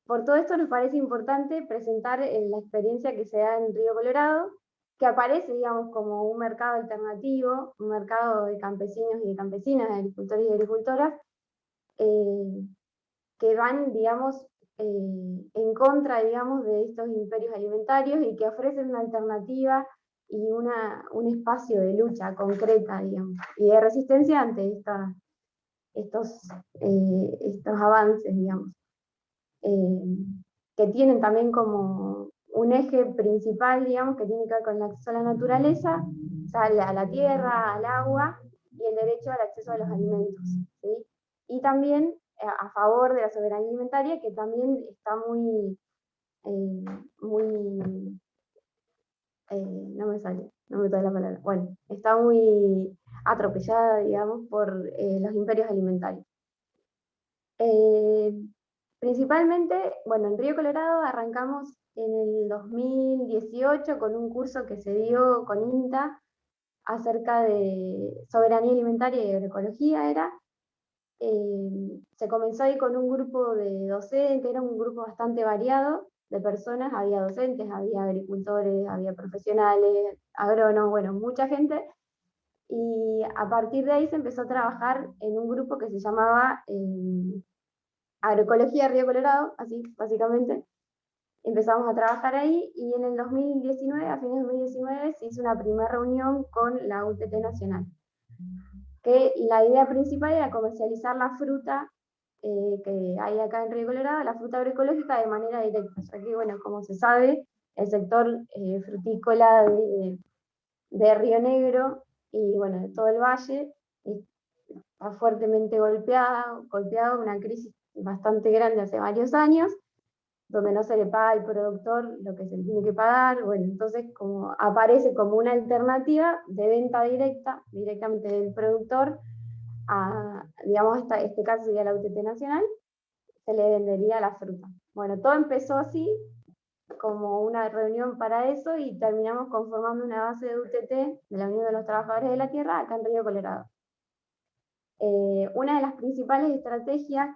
Por todo esto nos parece importante presentar la experiencia que se da en Río Colorado, que aparece, digamos, como un mercado alternativo, un mercado de campesinos y de campesinas, de agricultores y agricultoras, que van, digamos, en contra, digamos, de estos imperios alimentarios y que ofrecen una alternativa y un espacio de lucha concreta, digamos, y de resistencia ante estos avances, digamos. Que tienen también como un eje principal, digamos, que tiene que ver con el acceso a la naturaleza, o sea, a la tierra, al agua, y el derecho al acceso a los alimentos, ¿sí? Y también a favor de la soberanía alimentaria, que también está muy, no me sale la palabra, bueno, está muy atropellada, digamos, por los imperios alimentarios. Principalmente, bueno, en Río Colorado arrancamos en el 2018 con un curso que se dio con INTA acerca de soberanía alimentaria y agroecología era. Se comenzó ahí con un grupo de docentes, era un grupo bastante variado de personas, había docentes, había agricultores, había profesionales, agrónomos, bueno, mucha gente. Y a partir de ahí se empezó a trabajar en un grupo que se llamaba Agroecología Río Colorado, así básicamente. Empezamos a trabajar ahí y en el 2019, a fines de 2019, se hizo una primera reunión con la UTT Nacional, que la idea principal era comercializar la fruta que hay acá en Río Colorado, la fruta agroecológica, de manera directa, ya que, bueno, como se sabe, el sector frutícola de Río Negro y, bueno, de todo el valle está fuertemente golpeado, una crisis bastante grande hace varios años, donde no se le paga al productor lo que se le tiene que pagar. Bueno, entonces como aparece como una alternativa de venta directamente del productor a, digamos, este caso sería la UTT Nacional, se le vendería la fruta. Bueno, todo empezó así, como una reunión para eso, y terminamos conformando una base de UTT, de la Unión de los Trabajadores de la Tierra, acá en Río Colorado. Una de las principales estrategias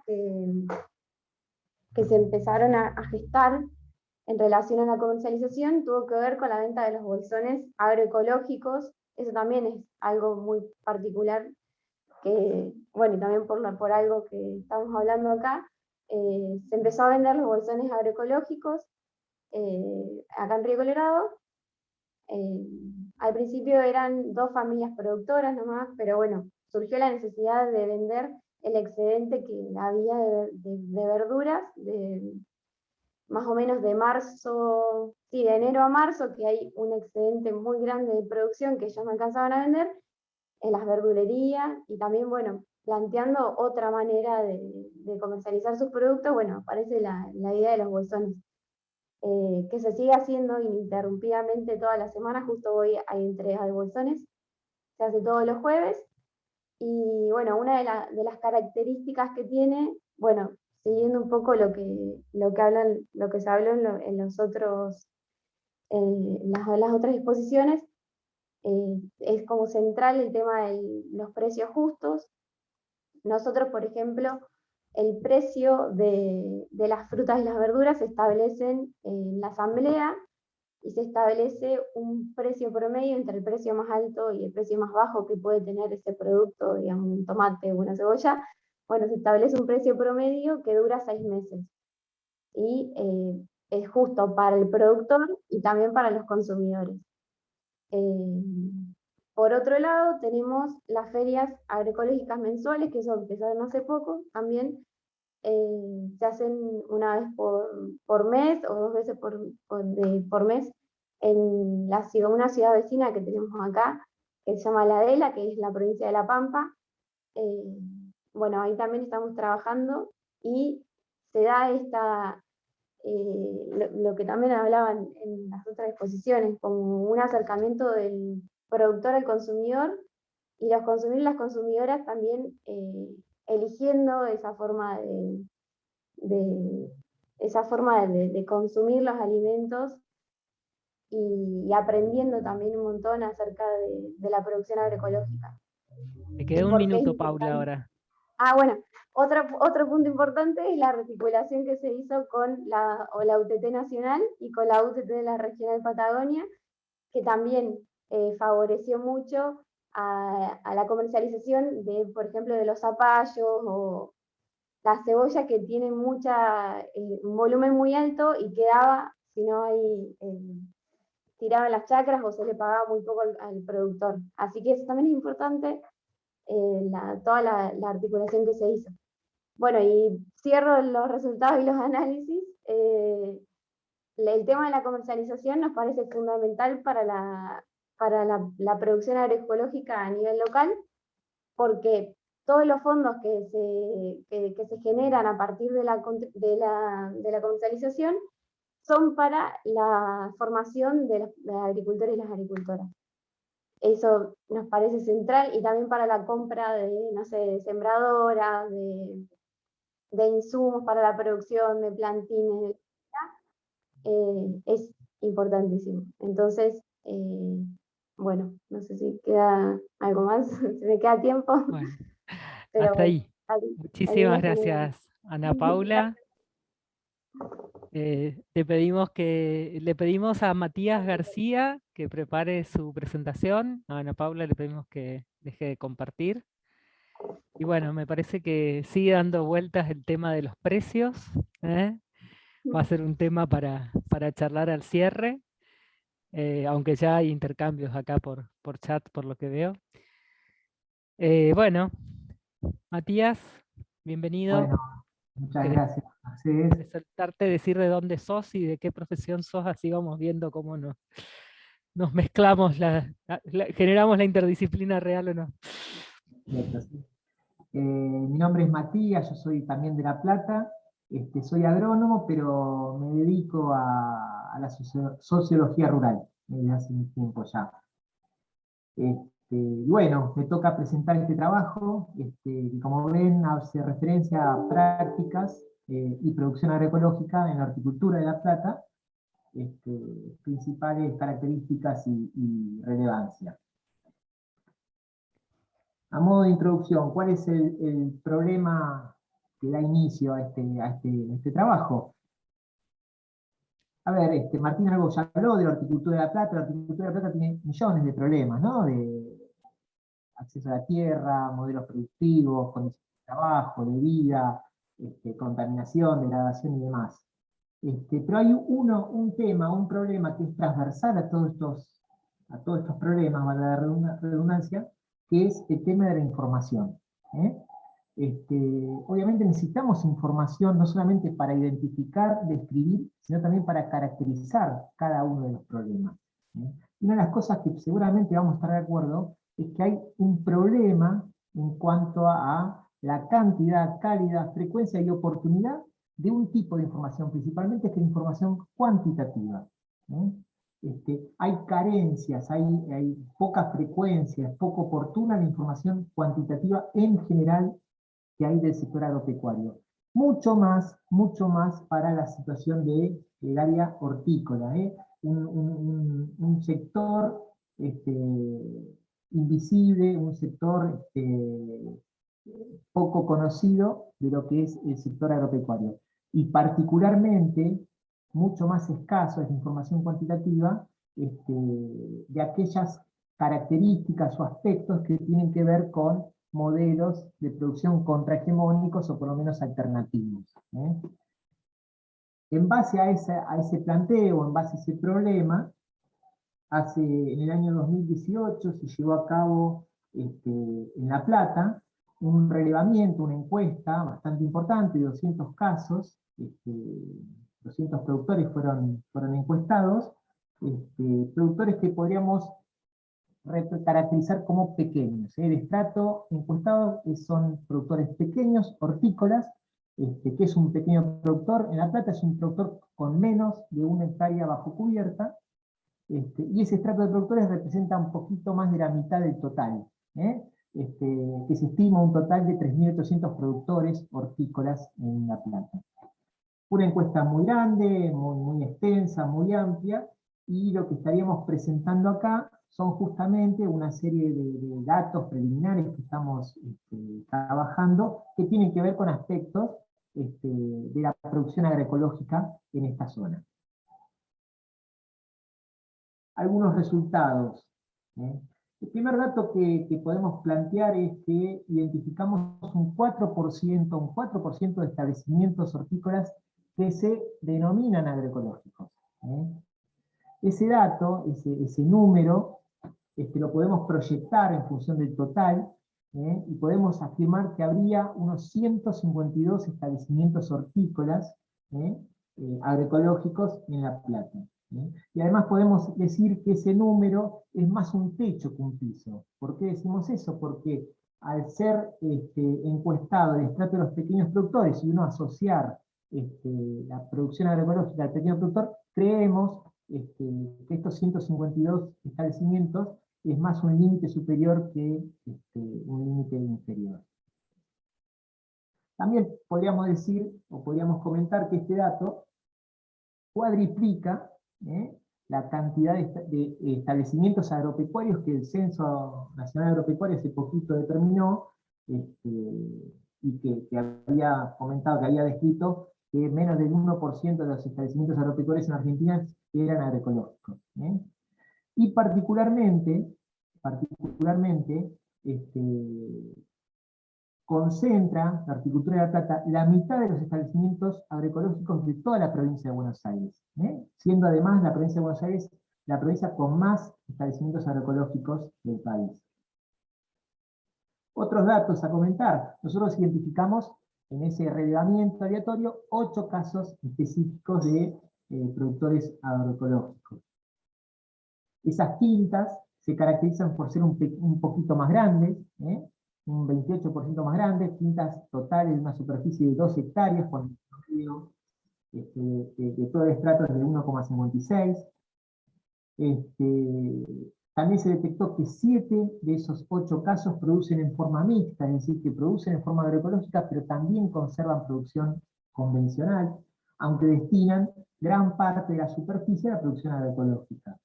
que se empezaron a gestar en relación a la comercialización tuvo que ver con la venta de los bolsones agroecológicos. Eso también es algo muy particular, que, bueno, y también por algo que estamos hablando acá, se empezó a vender los bolsones agroecológicos acá en Río Colorado. Al principio eran 2 familias productoras nomás, pero bueno, surgió la necesidad de vender el excedente que había de verduras, más o menos de marzo, sí, de enero a marzo, que hay un excedente muy grande de producción que ellos no alcanzaban a vender en las verdulerías, y también, bueno, planteando otra manera de comercializar sus productos. Bueno, aparece la idea de los bolsones, que se sigue haciendo ininterrumpidamente toda la semana. Justo hoy hay entrega de bolsones, se hace todos los jueves. Y bueno, una de las características que tiene, bueno, siguiendo un poco lo que se habló en los otros, las otras exposiciones, es como central el tema de los precios justos. Nosotros, por ejemplo, el precio de las frutas y las verduras se establecen en la asamblea, y se establece un precio promedio entre el precio más alto y el precio más bajo que puede tener ese producto, digamos, un tomate o una cebolla. Bueno, se establece un precio promedio que dura 6 meses. Y es justo para el productor y también para los consumidores. Por otro lado, tenemos las ferias agroecológicas mensuales, que eso empezaron hace poco también. Se hacen una vez por mes o 2 veces por mes en una ciudad vecina que tenemos acá, que se llama La Adela, que es la provincia de La Pampa. Bueno, ahí también estamos trabajando, y se da lo que también hablaban en las otras exposiciones, como un acercamiento del productor al consumidor, y los consumidores y las consumidoras también eligiendo esa forma de consumir los alimentos, y aprendiendo también un montón acerca de la producción agroecológica.
Te
Y
queda un
por qué es
minuto, Paula,
importante.
ahora.
Ah, bueno, otro punto importante es la articulación que se hizo con la UTT Nacional y con la UTT de la Regional Patagonia, que también favoreció mucho a la comercialización de, por ejemplo, de los zapallos o la cebolla, que tiene un volumen muy alto y quedaba, si no hay, tiraba en las chacras o se le pagaba muy poco al productor. Así que eso también es importante, toda la articulación que se hizo. Bueno, y cierro los resultados y los análisis. El tema de la comercialización nos parece fundamental para la producción agroecológica a nivel local, porque todos los fondos que se generan a partir de la comercialización son para la formación de los agricultores y las agricultoras. Eso nos parece central, y también para la compra de sembradoras, de insumos para la producción, de plantines, es importantísimo. Entonces, bueno, no sé si queda algo más, si me queda tiempo.
Bueno,
Pero
hasta ahí.
ahí
Muchísimas
lo tenemos.
gracias, Ana Paula. Le pedimos a Matías García que prepare su presentación. A Ana Paula le pedimos que deje de compartir. Y bueno, me parece que sigue dando vueltas el tema de los precios, ¿eh? Va a ser un tema para charlar al cierre, aunque ya hay intercambios acá por chat, por lo que veo. Bueno, Matías, bienvenido.
Bueno, muchas
¿Querés
gracias, Mercedes.
presentarte, decir de dónde sos y de qué profesión sos? Así vamos viendo cómo nos mezclamos, generamos la interdisciplina real o no.
Perfecto, sí. Mi nombre es Matías, yo soy también de La Plata, soy agrónomo, pero me dedico a la sociología rural desde hace un tiempo ya. Y bueno, me toca presentar este trabajo, que como ven hace referencia a prácticas y producción agroecológica en la horticultura de La Plata, principales características y relevancia. A modo de introducción, ¿cuál es el problema que da inicio a este trabajo? A ver, Martín algo ya habló de la horticultura de La Plata. La horticultura de La Plata tiene millones de problemas, ¿no? De acceso a la tierra, modelos productivos, condiciones de trabajo, de vida, contaminación, degradación y demás. Pero hay un tema, un problema que es transversal a todos estos problemas, valga la redundancia, que es el tema de la información. ¿Eh? Obviamente necesitamos información no solamente para identificar, describir, sino también para caracterizar cada uno de los problemas. ¿Eh? Y una de las cosas que seguramente vamos a estar de acuerdo es que hay un problema en cuanto a la cantidad, calidad, frecuencia y oportunidad de un tipo de información, principalmente que es la información cuantitativa. ¿Eh? Hay carencias, hay poca frecuencia, es poco oportuna la información cuantitativa en general que hay del sector agropecuario. Mucho más para la situación del área hortícola, un sector invisible, un sector poco conocido de lo que es el sector agropecuario. Y particularmente, mucho más escaso es la información cuantitativa de aquellas características o aspectos que tienen que ver con modelos de producción contrahegemónicos o por lo menos alternativos. En base a ese planteo, en base a ese problema, en el año 2018 se llevó a cabo en La Plata un relevamiento, una encuesta bastante importante de 200 casos, 200 productores fueron encuestados, productores que podríamos caracterizar como pequeños. El estrato encuestado son productores pequeños, hortícolas, que es un pequeño productor. En La Plata es un productor con menos de 1 hectárea bajo cubierta, y ese estrato de productores representa un poquito más de la mitad del total, que se estima un total de 3.800 productores hortícolas en La Plata. Una encuesta muy grande, muy extensa, muy amplia, y lo que estaríamos presentando acá son justamente una serie de datos preliminares que estamos trabajando, que tienen que ver con aspectos de la producción agroecológica en esta zona. Algunos resultados. El primer dato que podemos plantear es que identificamos un 4% de establecimientos hortícolas que se denominan agroecológicos. Ese dato, ese número, lo podemos proyectar en función del total, y podemos afirmar que habría unos 152 establecimientos hortícolas agroecológicos en La Plata. Y además podemos decir que ese número es más un techo que un piso. ¿Por qué decimos eso? Porque al ser encuestado el estrato de los pequeños productores y uno asociar la producción agroecológica al pequeño productor, creemos que estos 152 establecimientos es más un límite superior que un límite inferior. También podríamos decir, o podríamos comentar que este dato cuadriplica la cantidad de establecimientos agropecuarios que el Censo Nacional Agropecuario hace poquito determinó, y que había comentado, que había descrito que menos del 1% de los establecimientos agropecuarios en Argentina eran agroecológicos. Y particularmente concentra la horticultura de La Plata la mitad de los establecimientos agroecológicos de toda la provincia de Buenos Aires, siendo además la provincia de Buenos Aires la provincia con más establecimientos agroecológicos del país. Otros datos a comentar. Nosotros identificamos en ese relevamiento aleatorio 8 casos específicos de productores agroecológicos. Esas quintas se caracterizan por ser un poquito más grandes, un 28% más grandes, quintas totales de una superficie de 2 hectáreas, con el promedio de todo el estrato es de 1,56. También se detectó que 7 de esos 8 casos producen en forma mixta, es decir, que producen en forma agroecológica, pero también conservan producción convencional, aunque destinan gran parte de la superficie a la producción agroecológica.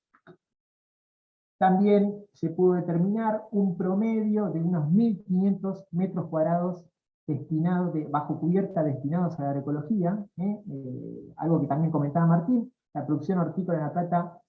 También se pudo determinar un promedio de unos 1.500 metros cuadrados destinados bajo cubierta destinados a la agroecología, algo que también comentaba Martín. La producción hortícola en La Plata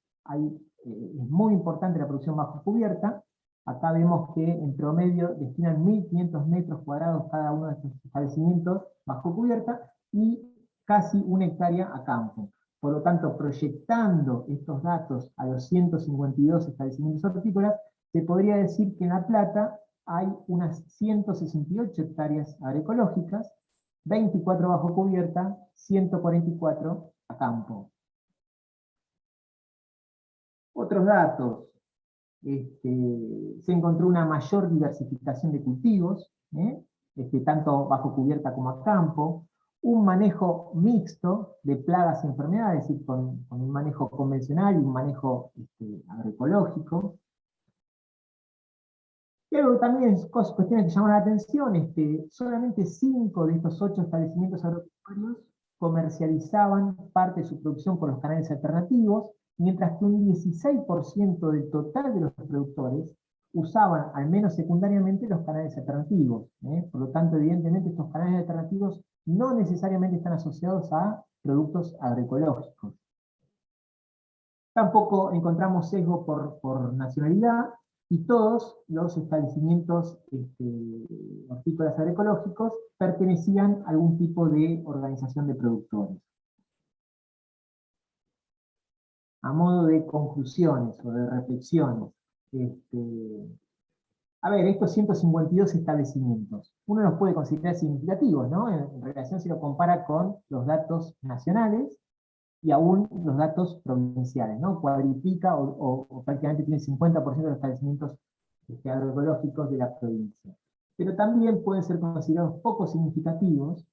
es muy importante, la producción bajo cubierta. Acá vemos que en promedio destinan 1.500 metros cuadrados cada uno de estos establecimientos bajo cubierta y casi 1 hectárea a campo. Por lo tanto, proyectando estos datos a los 152 establecimientos hortícolas, se podría decir que en La Plata hay unas 168 hectáreas agroecológicas, 24 bajo cubierta, 144 a campo. Otros datos. Se encontró una mayor diversificación de cultivos, tanto bajo cubierta como a campo, un manejo mixto de plagas y enfermedades, es decir, con un manejo convencional y un manejo agroecológico. Pero también cuestiones que llaman la atención, solamente 5 de estos 8 establecimientos agropecuarios comercializaban parte de su producción con los canales alternativos, mientras que un 16% del total de los productores usaban, al menos secundariamente, los canales alternativos. Por lo tanto, evidentemente, estos canales alternativos no necesariamente están asociados a productos agroecológicos. Tampoco encontramos sesgo por nacionalidad, y todos los establecimientos hortícolas agroecológicos pertenecían a algún tipo de organización de productores. A modo de conclusiones o de reflexiones, a ver, estos 152 establecimientos, uno los puede considerar significativos, ¿no? En relación si lo compara con los datos nacionales y aún los datos provinciales, ¿no? Cuadriplica o prácticamente tiene 50% de los establecimientos agroecológicos de la provincia. Pero también pueden ser considerados poco significativos,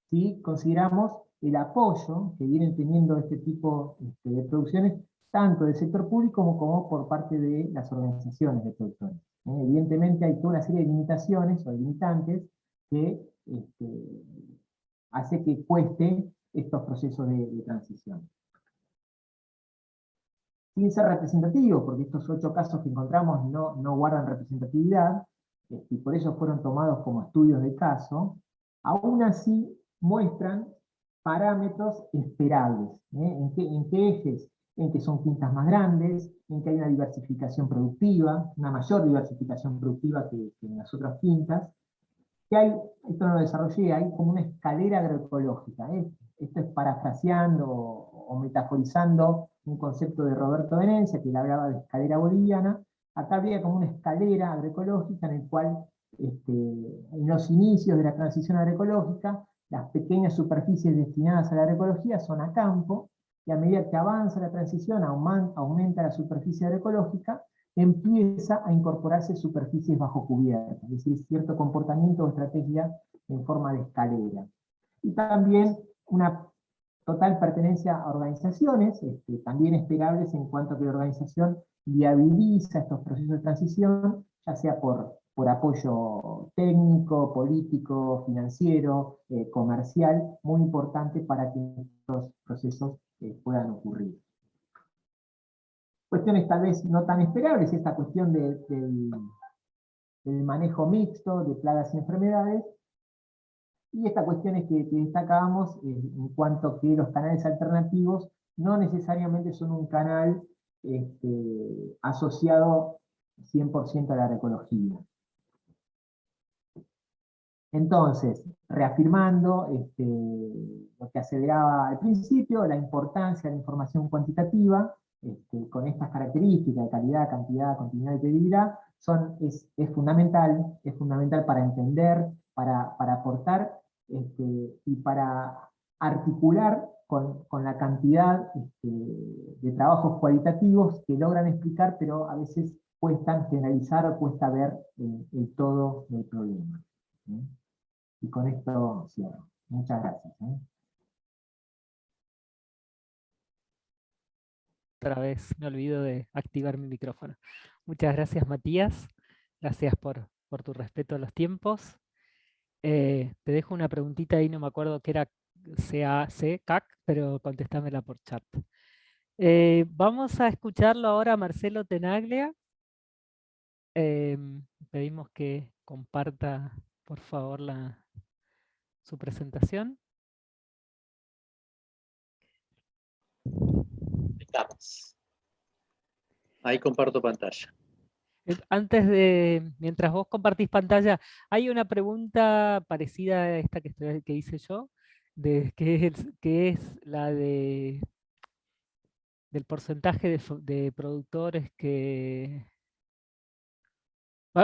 si consideramos el apoyo que vienen teniendo este tipo de producciones, tanto del sector público como por parte de las organizaciones de productores. Evidentemente hay toda una serie de limitaciones o limitantes que hace que cueste estos procesos de transición. Sin ser representativos, porque estos 8 casos que encontramos no guardan representatividad, y por eso fueron tomados como estudios de caso, aún así muestran parámetros esperables. ¿En qué ejes? En que son quintas más grandes, en que hay una diversificación productiva, una mayor diversificación productiva que en las otras quintas, que hay, esto no lo desarrollé, hay como una escalera agroecológica. Esto es parafraseando o metaforizando un concepto de Roberto Venencia, que le hablaba de escalera boliviana. Acá habría como una escalera agroecológica en el cual, en los inicios de la transición agroecológica, las pequeñas superficies destinadas a la agroecología son a campo, y a medida que avanza la transición, aumenta la superficie agroecológica, empieza a incorporarse superficies bajo cubierta, es decir, cierto comportamiento o estrategia en forma de escalera. Y también una total pertenencia a organizaciones, también esperables en cuanto a que la organización viabiliza estos procesos de transición, ya sea por apoyo técnico, político, financiero, comercial, muy importante para que estos procesos puedan ocurrir. Cuestiones tal vez no tan esperables, esta cuestión del manejo mixto de plagas y enfermedades, y estas cuestiones que destacábamos en cuanto a que los canales alternativos no necesariamente son un canal asociado 100% a la agroecología. Entonces, reafirmando lo que aseveraba al principio, la importancia de la información cuantitativa, con estas características de calidad, cantidad, continuidad y credibilidad, es fundamental para entender, para aportar y para articular con la cantidad de trabajos cualitativos que logran explicar, pero a veces cuestan generalizar o cuesta ver el todo del problema. ¿Sí? Y con esto cierro. Muchas gracias.
Otra vez me olvido de activar mi micrófono. Muchas gracias, Matías. Gracias por tu respeto a los tiempos. Te dejo una preguntita ahí, no me acuerdo qué era CAC, pero contéstamela por chat. Vamos a escucharlo ahora a Marcelo Tenaglia. Pedimos que comparta, por favor, su presentación.
Estamos. Ahí comparto pantalla.
Mientras vos compartís pantalla, hay una pregunta parecida a esta que hice yo, que es la del porcentaje de productores que...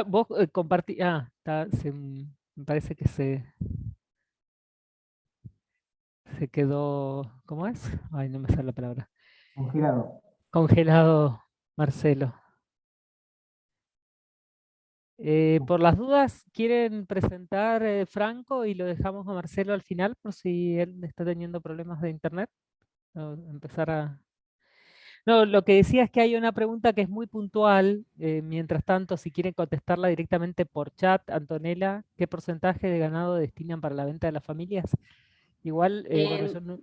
Vos compartí... me parece que se quedó... ¿Cómo es? Ay, no me sale la palabra.
Congelado.
Congelado, Marcelo. Por las dudas, ¿quieren presentar Franco y lo dejamos a Marcelo al final por si él está teniendo problemas de internet? O empezar a... No, lo que decía es que hay una pregunta que es muy puntual. Mientras tanto, si quieren contestarla directamente por chat, Antonella, ¿qué porcentaje de ganado destinan para la venta de las familias? Igual, bueno, yo no...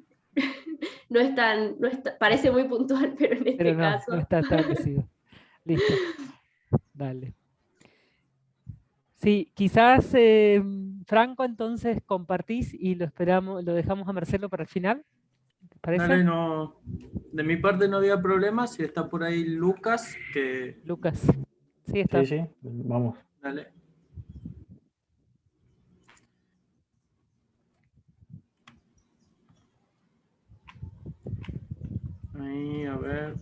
Parece muy puntual, pero en
Pero
este
no,
caso...
no está establecido. Listo, dale. Sí, quizás Franco entonces compartís y lo dejamos a Marcelo para el final, ¿te parece?
Dale, no, de mi parte no había problema, si está por ahí Lucas, que
Lucas, sí está.
Sí, vamos.
dale. Ahí, a ver.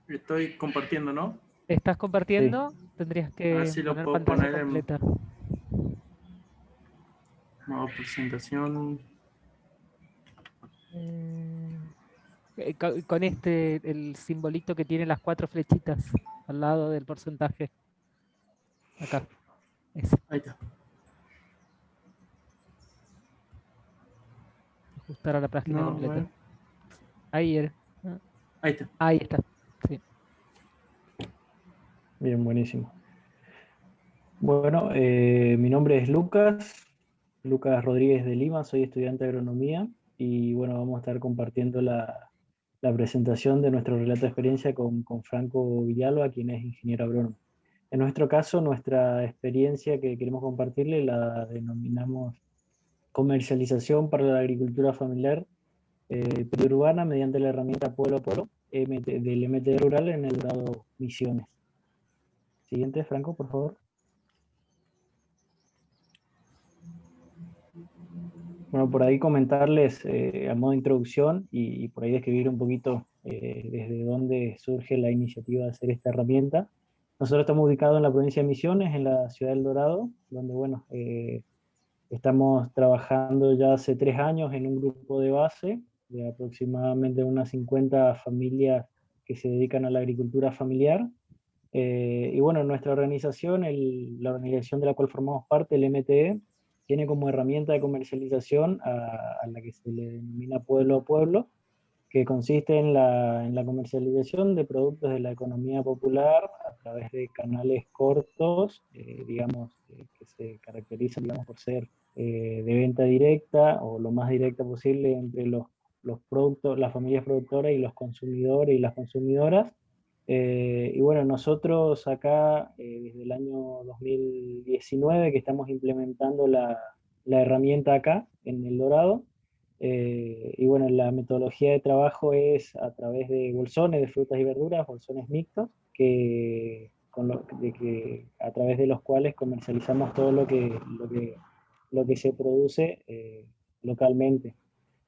Estoy compartiendo, ¿no?
¿Estás compartiendo? Tendrías
A ver
que
si lo
poner
puedo
pantalla
poner en
completa.
modo presentación.
Con el simbolito que tiene las 4 flechitas al lado del porcentaje. Acá. Ese.
Ahí está.
Ajustar a la página
No,
completa.
bueno.
Ahí era.
Ahí está.
Ahí está. Sí.
Bien, buenísimo. Bueno, mi nombre es Lucas Rodríguez de Lima, soy estudiante de agronomía y bueno, vamos a estar compartiendo la presentación de nuestro relato de experiencia con Franco Villalba, quien es ingeniero agrónomo. En nuestro caso, nuestra experiencia que queremos compartirle la denominamos comercialización para la agricultura familiar periurbana mediante la herramienta Pueblo a Pueblo del MT Rural en el grado Misiones. Siguiente, Franco, por favor. Bueno, por ahí comentarles a modo de introducción y por ahí describir un poquito desde dónde surge la iniciativa de hacer esta herramienta. Nosotros estamos ubicados en la provincia de Misiones, en la ciudad del Dorado, donde bueno, estamos trabajando ya hace 3 años en un grupo de base de aproximadamente unas 50 familias que se dedican a la agricultura familiar. Y bueno, nuestra organización, la organización de la cual formamos parte, el MTE, tiene como herramienta de comercialización a la que se le denomina Pueblo a Pueblo, que consiste en la comercialización de productos de la economía popular a través de canales cortos, digamos, que se caracterizan, digamos, por ser de venta directa o lo más directa posible entre los productos, las familias productoras y los consumidores y las consumidoras. Y bueno, nosotros acá, desde el año 2019, que estamos implementando la herramienta acá, en El Dorado, y bueno, la metodología de trabajo es a través de bolsones de frutas y verduras, bolsones mixtos, que a través de los cuales comercializamos todo lo que se produce localmente.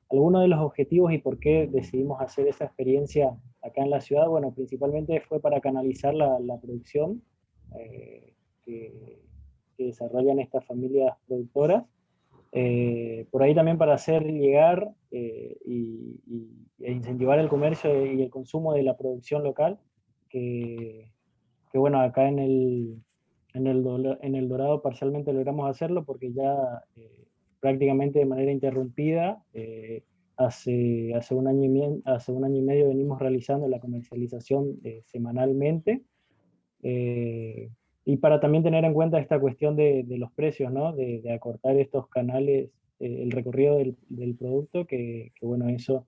Algunos de los objetivos y por qué decidimos hacer esa experiencia acá en la ciudad, bueno, principalmente fue para canalizar la producción que desarrollan estas familias productoras. Por ahí también para hacer llegar e incentivar el comercio y el consumo de la producción local, que bueno, acá en el Dorado parcialmente logramos hacerlo porque ya prácticamente de manera interrumpida hace un año y medio venimos realizando la comercialización semanalmente. Y para también tener en cuenta esta cuestión de los precios, ¿no? De acortar estos canales, el recorrido del producto, que bueno, eso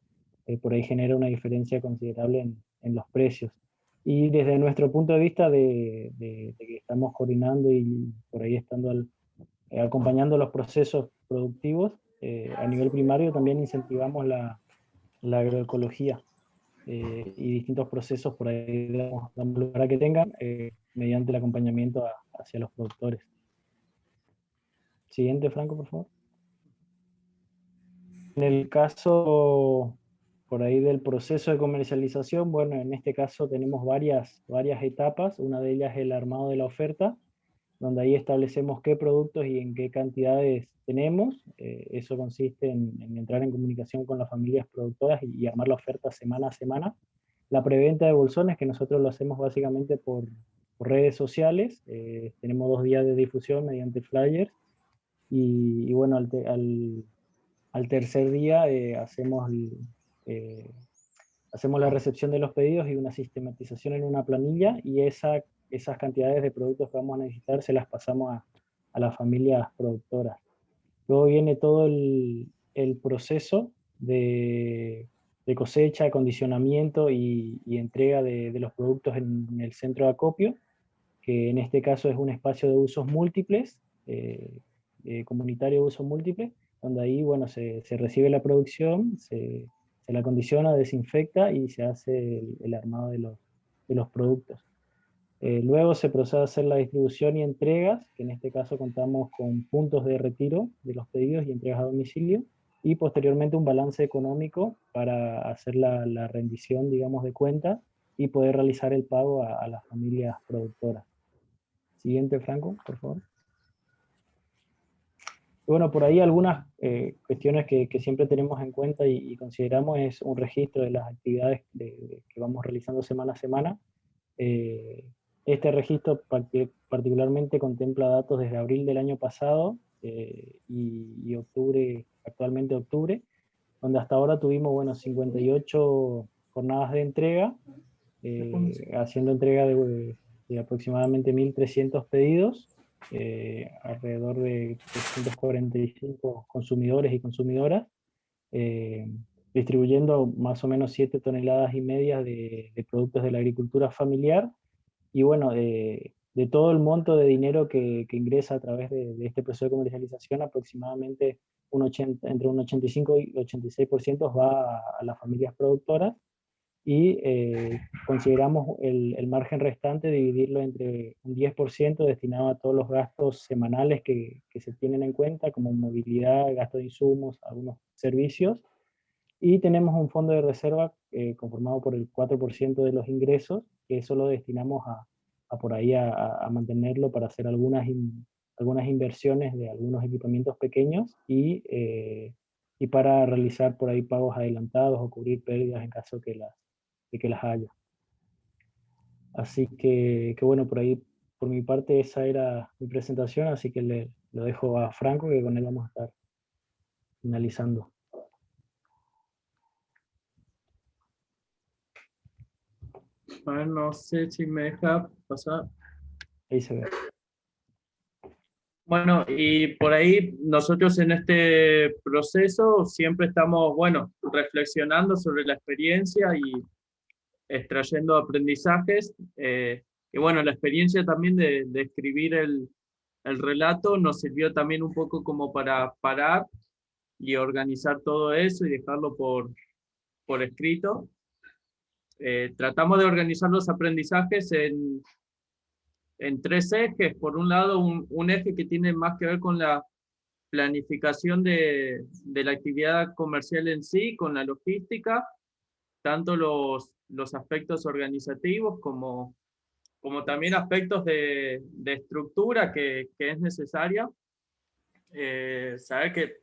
por ahí genera una diferencia considerable en los precios. Y desde nuestro punto de vista de que estamos coordinando y por ahí estando acompañando los procesos productivos, a nivel primario también incentivamos la agroecología. Y distintos procesos por ahí damos lugar a que tengan mediante el acompañamiento hacia los productores. Siguiente, Franco, por favor. En el caso por ahí del proceso de comercialización, bueno, en este caso tenemos varias etapas. Una de ellas es el armado de la oferta, donde ahí establecemos qué productos y en qué cantidades tenemos. Eso consiste en entrar en comunicación con las familias productoras y armar la oferta semana a semana. La preventa de bolsones, que nosotros lo hacemos básicamente por redes sociales. Tenemos 2 días de difusión mediante flyers. Y bueno, al tercer día hacemos la recepción de los pedidos y una sistematización en una planilla, y esas cantidades de productos que vamos a necesitar se las pasamos a las familias productoras. Luego viene todo el proceso de cosecha, acondicionamiento y entrega de los productos en el centro de acopio, que en este caso es un espacio de usos múltiples, comunitario de usos múltiples, donde ahí, bueno, se recibe la producción, se la acondiciona, desinfecta y se hace el armado de los productos. Luego se procede a hacer la distribución y entregas, que en este caso contamos con puntos de retiro de los pedidos y entregas a domicilio, y posteriormente un balance económico para hacer la rendición, digamos, de cuenta y poder realizar el pago a las familias productoras. Siguiente, Franco, por favor. Y bueno, por ahí algunas cuestiones que siempre tenemos en cuenta y consideramos es un registro de las actividades que vamos realizando semana a semana. Este registro particularmente contempla datos desde abril del año pasado y octubre, actualmente octubre, donde hasta ahora tuvimos, bueno, 58 jornadas de entrega, haciendo entrega de aproximadamente 1.300 pedidos, alrededor de 345 consumidores y consumidoras, distribuyendo más o menos 7,5 toneladas de productos de la agricultura familiar. Y bueno, de todo el monto de dinero que ingresa a través de este proceso de comercialización, aproximadamente entre un 85 y 86% va a las familias productoras, y consideramos el margen restante dividirlo entre un 10% destinado a todos los gastos semanales que se tienen en cuenta, como movilidad, gasto de insumos, algunos servicios, y tenemos un fondo de reserva conformado por el 4% de los ingresos, que eso lo destinamos por ahí a mantenerlo para hacer algunas inversiones de algunos equipamientos pequeños y para realizar por ahí pagos adelantados o cubrir pérdidas en caso de que las haya. Así que bueno, por ahí, por mi parte, esa era mi presentación, así que lo dejo a Franco, que con él vamos a estar finalizando.
A ver, no sé si me deja pasar.
Ahí se ve.
Bueno, y por ahí nosotros en este proceso siempre estamos, bueno, reflexionando sobre la experiencia y extrayendo aprendizajes. Y bueno, la experiencia también de escribir el relato nos sirvió también un poco como para parar y organizar todo eso y dejarlo por escrito. Tratamos de organizar los aprendizajes en 3 ejes. Por un lado, un eje que tiene más que ver con la planificación de la actividad comercial en sí, con la logística, tanto los aspectos organizativos como también aspectos de estructura que es necesaria. Saber que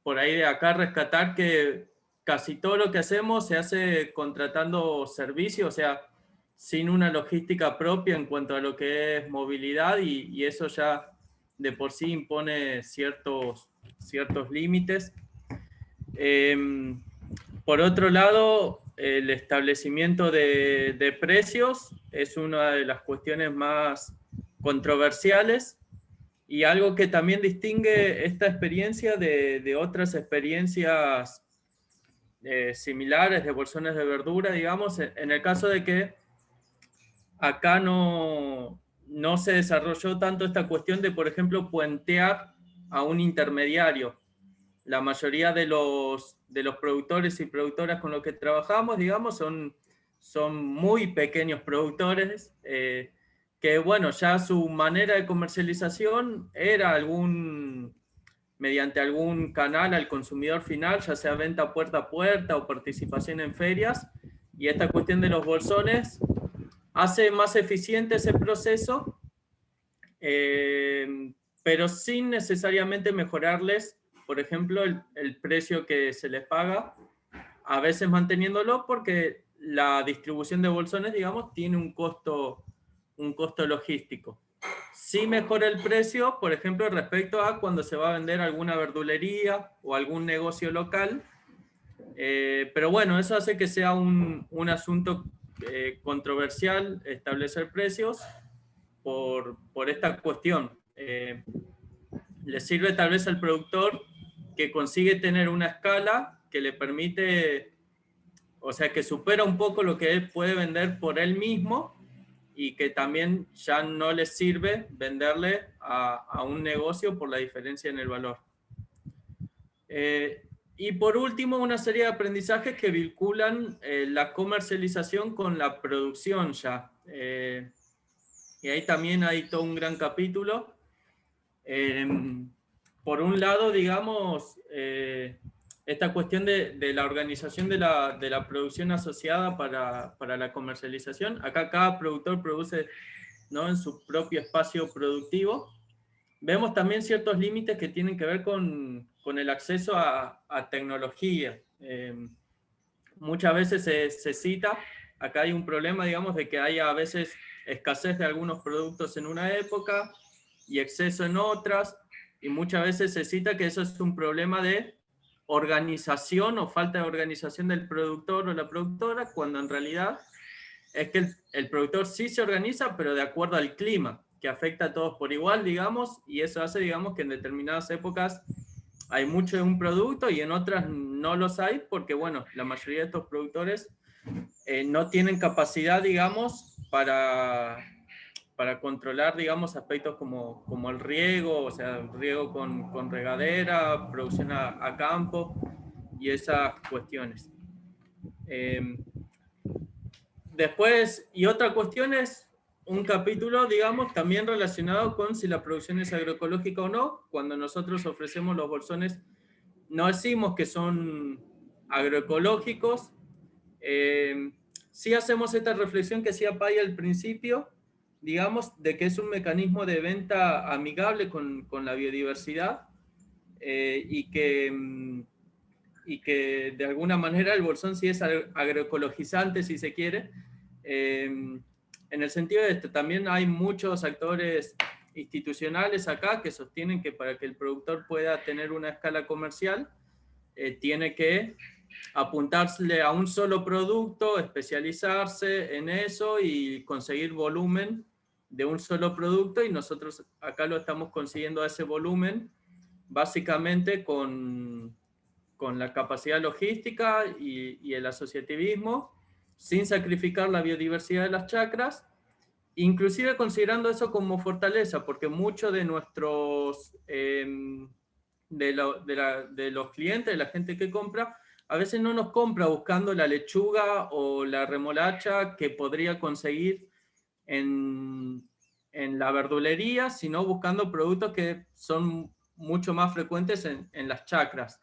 por ahí de acá rescatar que casi todo lo que hacemos se hace contratando servicios, o sea, sin una logística propia en cuanto a lo que es movilidad, y eso ya de por sí impone ciertos límites. Por otro lado, el establecimiento de precios es una de las cuestiones más controversiales, y algo que también distingue esta experiencia de otras experiencias similares de bolsones de verdura, digamos, en el caso de que acá no se desarrolló tanto esta cuestión de, por ejemplo, puentear a un intermediario. La mayoría de los productores y productoras con los que trabajamos, digamos, son muy pequeños productores, que bueno, ya su manera de comercialización era mediante algún canal al consumidor final, ya sea venta puerta a puerta o participación en ferias, y esta cuestión de los bolsones hace más eficiente ese proceso, pero sin necesariamente mejorarles, por ejemplo, el precio que se les paga, a veces manteniéndolo, porque la distribución de bolsones, digamos, tiene un costo logístico. Sí mejora el precio, por ejemplo, respecto a cuando se va a vender alguna verdulería o algún negocio local, pero bueno, eso hace que sea un asunto controversial establecer precios por esta cuestión. Le sirve tal vez al productor que consigue tener una escala que le permite, o sea, que supera un poco lo que él puede vender por él mismo, y que también ya no le sirve venderle a un negocio por la diferencia en el valor. Y por último, una serie de aprendizajes que vinculan la comercialización con la producción ya. Y ahí también hay todo un gran capítulo. Por un lado, digamos, esta cuestión de la organización de la producción asociada para la comercialización. Acá cada productor produce, ¿no?, en su propio espacio productivo. Vemos también ciertos límites que tienen que ver con el acceso a tecnología. Muchas veces se cita, acá hay un problema, digamos, de que hay a veces escasez de algunos productos en una época y exceso en otras, y muchas veces se cita que eso es un problema de organización o falta de organización del productor o la productora, cuando en realidad es que el productor sí se organiza, pero de acuerdo al clima, que afecta a todos por igual, digamos, y eso hace, digamos, que en determinadas épocas hay mucho de un producto y en otras no los hay, porque, bueno, la mayoría de estos productores no tienen capacidad, digamos, para controlar, digamos, aspectos como el riego, o sea, riego con regadera, producción a campo y esas cuestiones. Después, y otra cuestión es un capítulo, digamos, también relacionado con si la producción es agroecológica o no. Cuando nosotros ofrecemos los bolsones, no decimos que son agroecológicos. Sí hacemos esta reflexión que hacía Paya al principio, digamos, de que es un mecanismo de venta amigable con la biodiversidad, y que de alguna manera el bolsón sí es agroecologizante, si se quiere, en el sentido de que también hay muchos actores institucionales acá que sostienen que para que el productor pueda tener una escala comercial, tiene que apuntarle a un solo producto, especializarse en eso y conseguir volumen de un solo producto, y nosotros acá lo estamos consiguiendo a ese volumen básicamente con la capacidad logística y el asociativismo, sin sacrificar la biodiversidad de las chacras, inclusive considerando eso como fortaleza, porque muchos de nuestros, de los clientes, de la gente que compra, a veces no nos compra buscando la lechuga o la remolacha que podría conseguir en en la verdulería, sino buscando productos que son mucho más frecuentes en las chacras,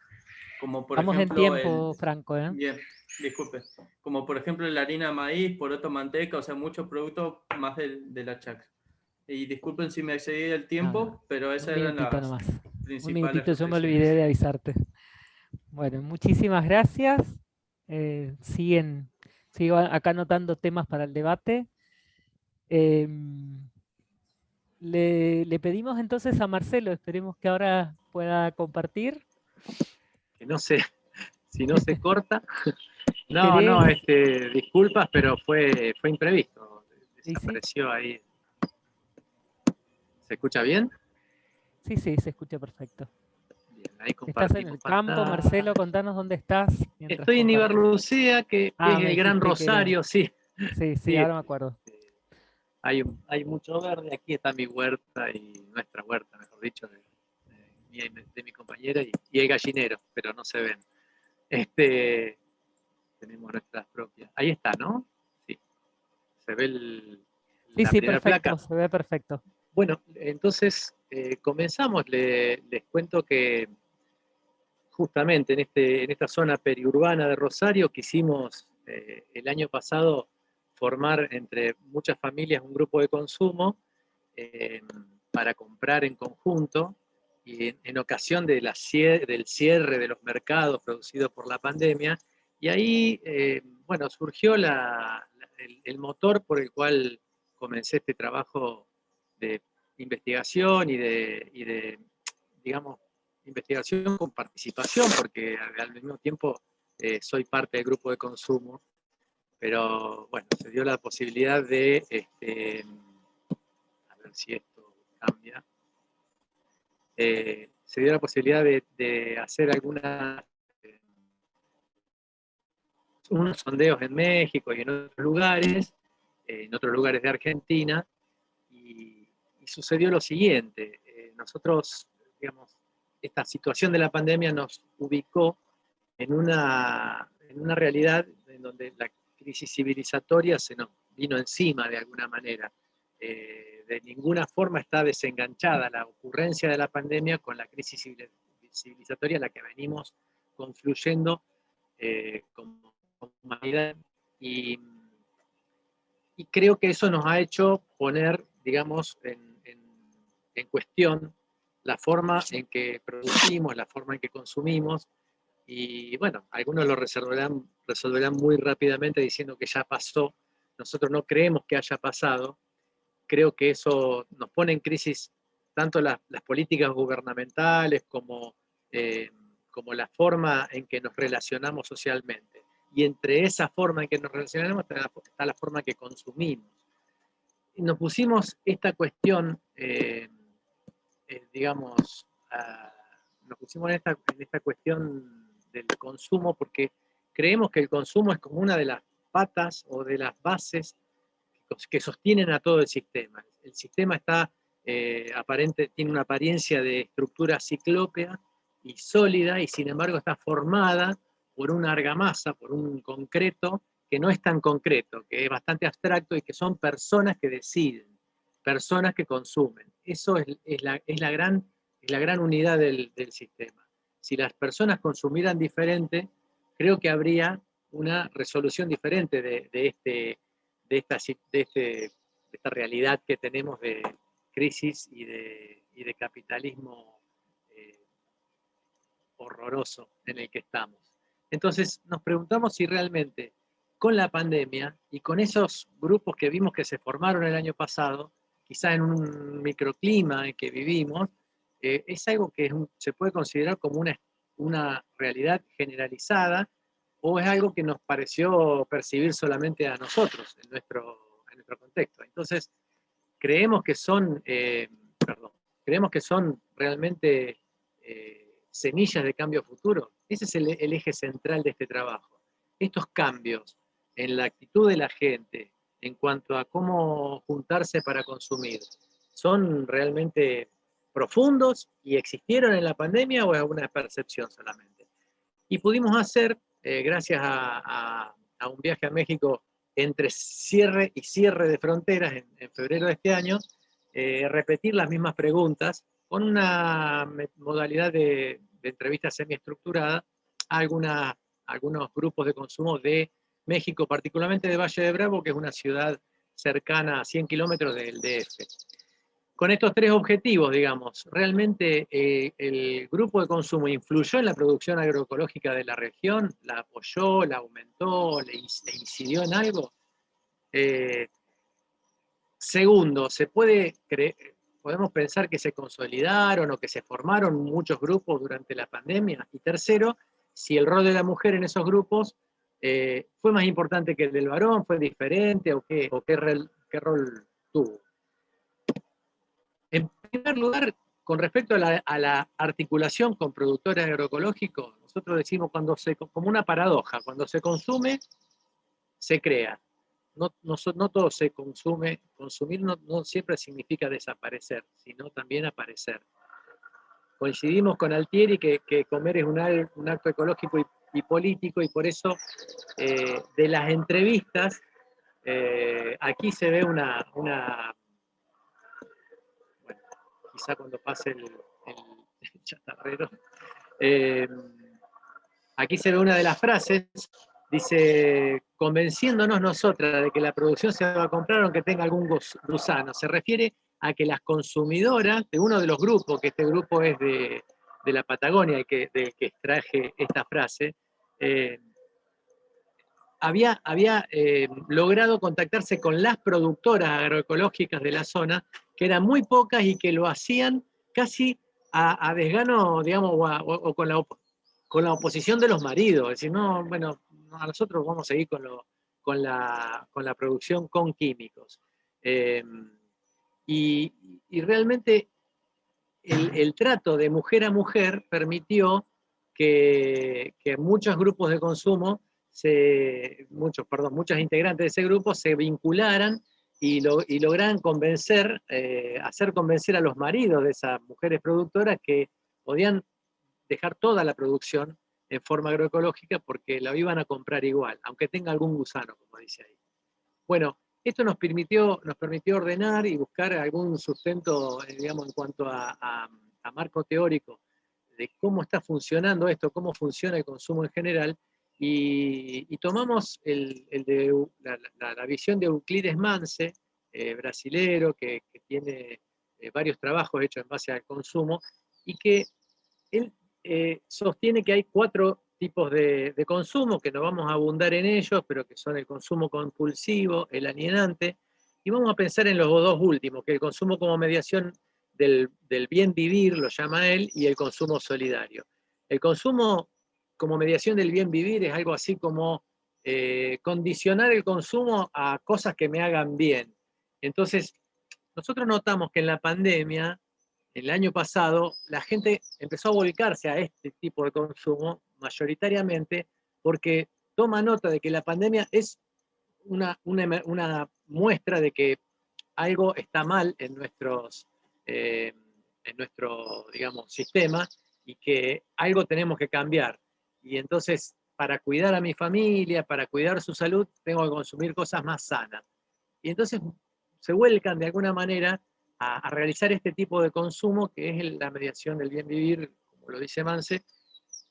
como por
Estamos en
ejemplo
tiempo, Franco, ¿eh?
bien, disculpe, como por ejemplo la harina de maíz, poroto, manteca, o sea, muchos productos más de la chacra. Y disculpen si me excedí del tiempo,
No,
pero
un
esas eran
minutito
las
nomás. Un
principales
minutito, yo me
reflexiones.
olvidé de avisarte. Bueno, muchísimas gracias. Sigo acá anotando temas para el debate. Le pedimos entonces a Marcelo, esperemos que ahora pueda compartir.
Que no sé si no se corta. No,
¿Querés?
disculpas, pero fue imprevisto.
¿Y sí?
Desapareció ahí. ¿Se escucha bien?
Sí, sí, se escucha perfecto.
Bien, ahí
¿Estás en
compartimos
el campo, Marcelo?
pantalla.
Contanos dónde estás mientras
Estoy en
compartes.
Ibarlucea, que es
Ah, me
el Gran
dijiste que era...
Rosario, sí.
Sí, sí,
Sí,
ahora me acuerdo.
hay mucho verde. Aquí está mi huerta y nuestra huerta, mejor dicho, de mi compañera y el gallinero, pero no se ven. Tenemos nuestras propias. Ahí está, ¿no? Sí. Se ve
Sí,
la
sí,
primera
perfecto,
placa.
se ve perfecto.
Bueno, entonces comenzamos. Les cuento que justamente en esta zona periurbana de Rosario quisimos el año pasado formar entre muchas familias un grupo de consumo para comprar en conjunto, y en ocasión del cierre de los mercados producido por la pandemia. Y ahí, bueno, surgió el motor por el cual comencé este trabajo de investigación y de, digamos, investigación con participación, porque al mismo tiempo soy parte del grupo de consumo, pero bueno, se dio la posibilidad de, a ver si esto cambia, se dio la posibilidad de hacer unos sondeos en México y en otros lugares de Argentina, y sucedió lo siguiente. Nosotros, digamos, esta situación de la pandemia nos ubicó en una realidad en donde la crisis civilizatoria se nos vino encima de alguna manera. De ninguna forma está desenganchada la ocurrencia de la pandemia con la crisis civilizatoria a la que venimos confluyendo como humanidad. Y creo que eso nos ha hecho poner, digamos, en cuestión la forma en que producimos, la forma en que consumimos. Y bueno, algunos lo resolverán muy rápidamente diciendo que ya pasó. Nosotros no creemos que haya pasado. Creo que eso nos pone en crisis tanto las políticas gubernamentales como la forma en que nos relacionamos socialmente. Y entre esa forma en que nos relacionamos está la forma que consumimos. Y nos pusimos esta cuestión, digamos, nos pusimos en esta cuestión del consumo porque creemos que el consumo es como una de las patas o de las bases que sostienen a todo el sistema. El sistema tiene una apariencia de estructura ciclópea y sólida, y sin embargo está formada por una argamasa, por un concreto que no es tan concreto, que es bastante abstracto, y que son personas que deciden, personas que consumen. Eso es la gran unidad del sistema. Si las personas consumieran diferente, creo que habría una resolución diferente de esta realidad que tenemos de crisis y de capitalismo horroroso en el que estamos. Entonces nos preguntamos si realmente con la pandemia y con esos grupos que vimos que se formaron el año pasado, quizá en un microclima en que vivimos, es algo que se puede considerar como una realidad generalizada, o es algo que nos pareció percibir solamente a nosotros en nuestro contexto. Entonces, creemos que son realmente semillas de cambio futuro. Ese es el eje central de este trabajo. Estos cambios en la actitud de la gente en cuanto a cómo juntarse para consumir, ¿son realmente profundos y existieron en la pandemia, o es una percepción solamente? Y pudimos hacer, gracias a un viaje a México entre cierre y cierre de fronteras en febrero de este año, repetir las mismas preguntas con una modalidad de entrevista semiestructurada a algunos grupos de consumo de México, particularmente de Valle de Bravo, que es una ciudad cercana a 100 kilómetros del DF. Con estos tres objetivos, digamos, ¿realmente el grupo de consumo influyó en la producción agroecológica de la región? ¿La apoyó, la aumentó, le incidió en algo? Segundo, podemos pensar que se consolidaron o que se formaron muchos grupos durante la pandemia. Y tercero, si el rol de la mujer en esos grupos fue más importante que el del varón, fue diferente o qué rol tuvo. En primer lugar, con respecto a la articulación con productores agroecológicos, nosotros decimos como una paradoja, cuando se consume, se crea. No todo se consume, consumir no siempre significa desaparecer, sino también aparecer. Coincidimos con Altieri que comer es un acto ecológico y político, y por eso de las entrevistas, aquí se ve bueno, quizá cuando pase el chatarrero, aquí se ve una de las frases, dice, convenciéndonos nosotras de que la producción se va a comprar aunque tenga algún gusano. Se refiere a que las consumidoras de uno de los grupos, que este grupo es de la Patagonia, del que extraje esta frase, había logrado contactarse con las productoras agroecológicas de la zona, que eran muy pocas y que lo hacían casi a desgano, digamos, o con la oposición de los maridos. Es decir, no, bueno, a nosotros vamos a seguir con la producción con químicos. Y realmente el trato de mujer a mujer permitió que muchos grupos de consumo, muchos integrantes de ese grupo se vincularan y lograran hacer convencer a los maridos de esas mujeres productoras que podían dejar toda la producción en forma agroecológica porque la iban a comprar igual, aunque tenga algún gusano, como dice ahí. Bueno, esto nos permitió ordenar y buscar algún sustento, digamos, en cuanto a marco teórico de cómo está funcionando esto, cómo funciona el consumo en general, y tomamos la visión de Euclides Manse, brasilero, que tiene varios trabajos hechos en base al consumo, y que él sostiene que hay 4 tipos de consumo, que no vamos a abundar en ellos, pero que son el consumo compulsivo, el alienante, y vamos a pensar en los 2 últimos, que el consumo como mediación del bien vivir, lo llama él, y el consumo solidario. El consumo como mediación del bien vivir es algo así como condicionar el consumo a cosas que me hagan bien. Entonces, nosotros notamos que en la pandemia, el año pasado, la gente empezó a volcarse a este tipo de consumo mayoritariamente porque toma nota de que la pandemia es una muestra de que algo está mal en nuestro, digamos, sistema, y que algo tenemos que cambiar. Y entonces, para cuidar a mi familia, para cuidar su salud, tengo que consumir cosas más sanas. Y entonces se vuelcan de alguna manera a realizar este tipo de consumo, que es la mediación del bien vivir, como lo dice Manse,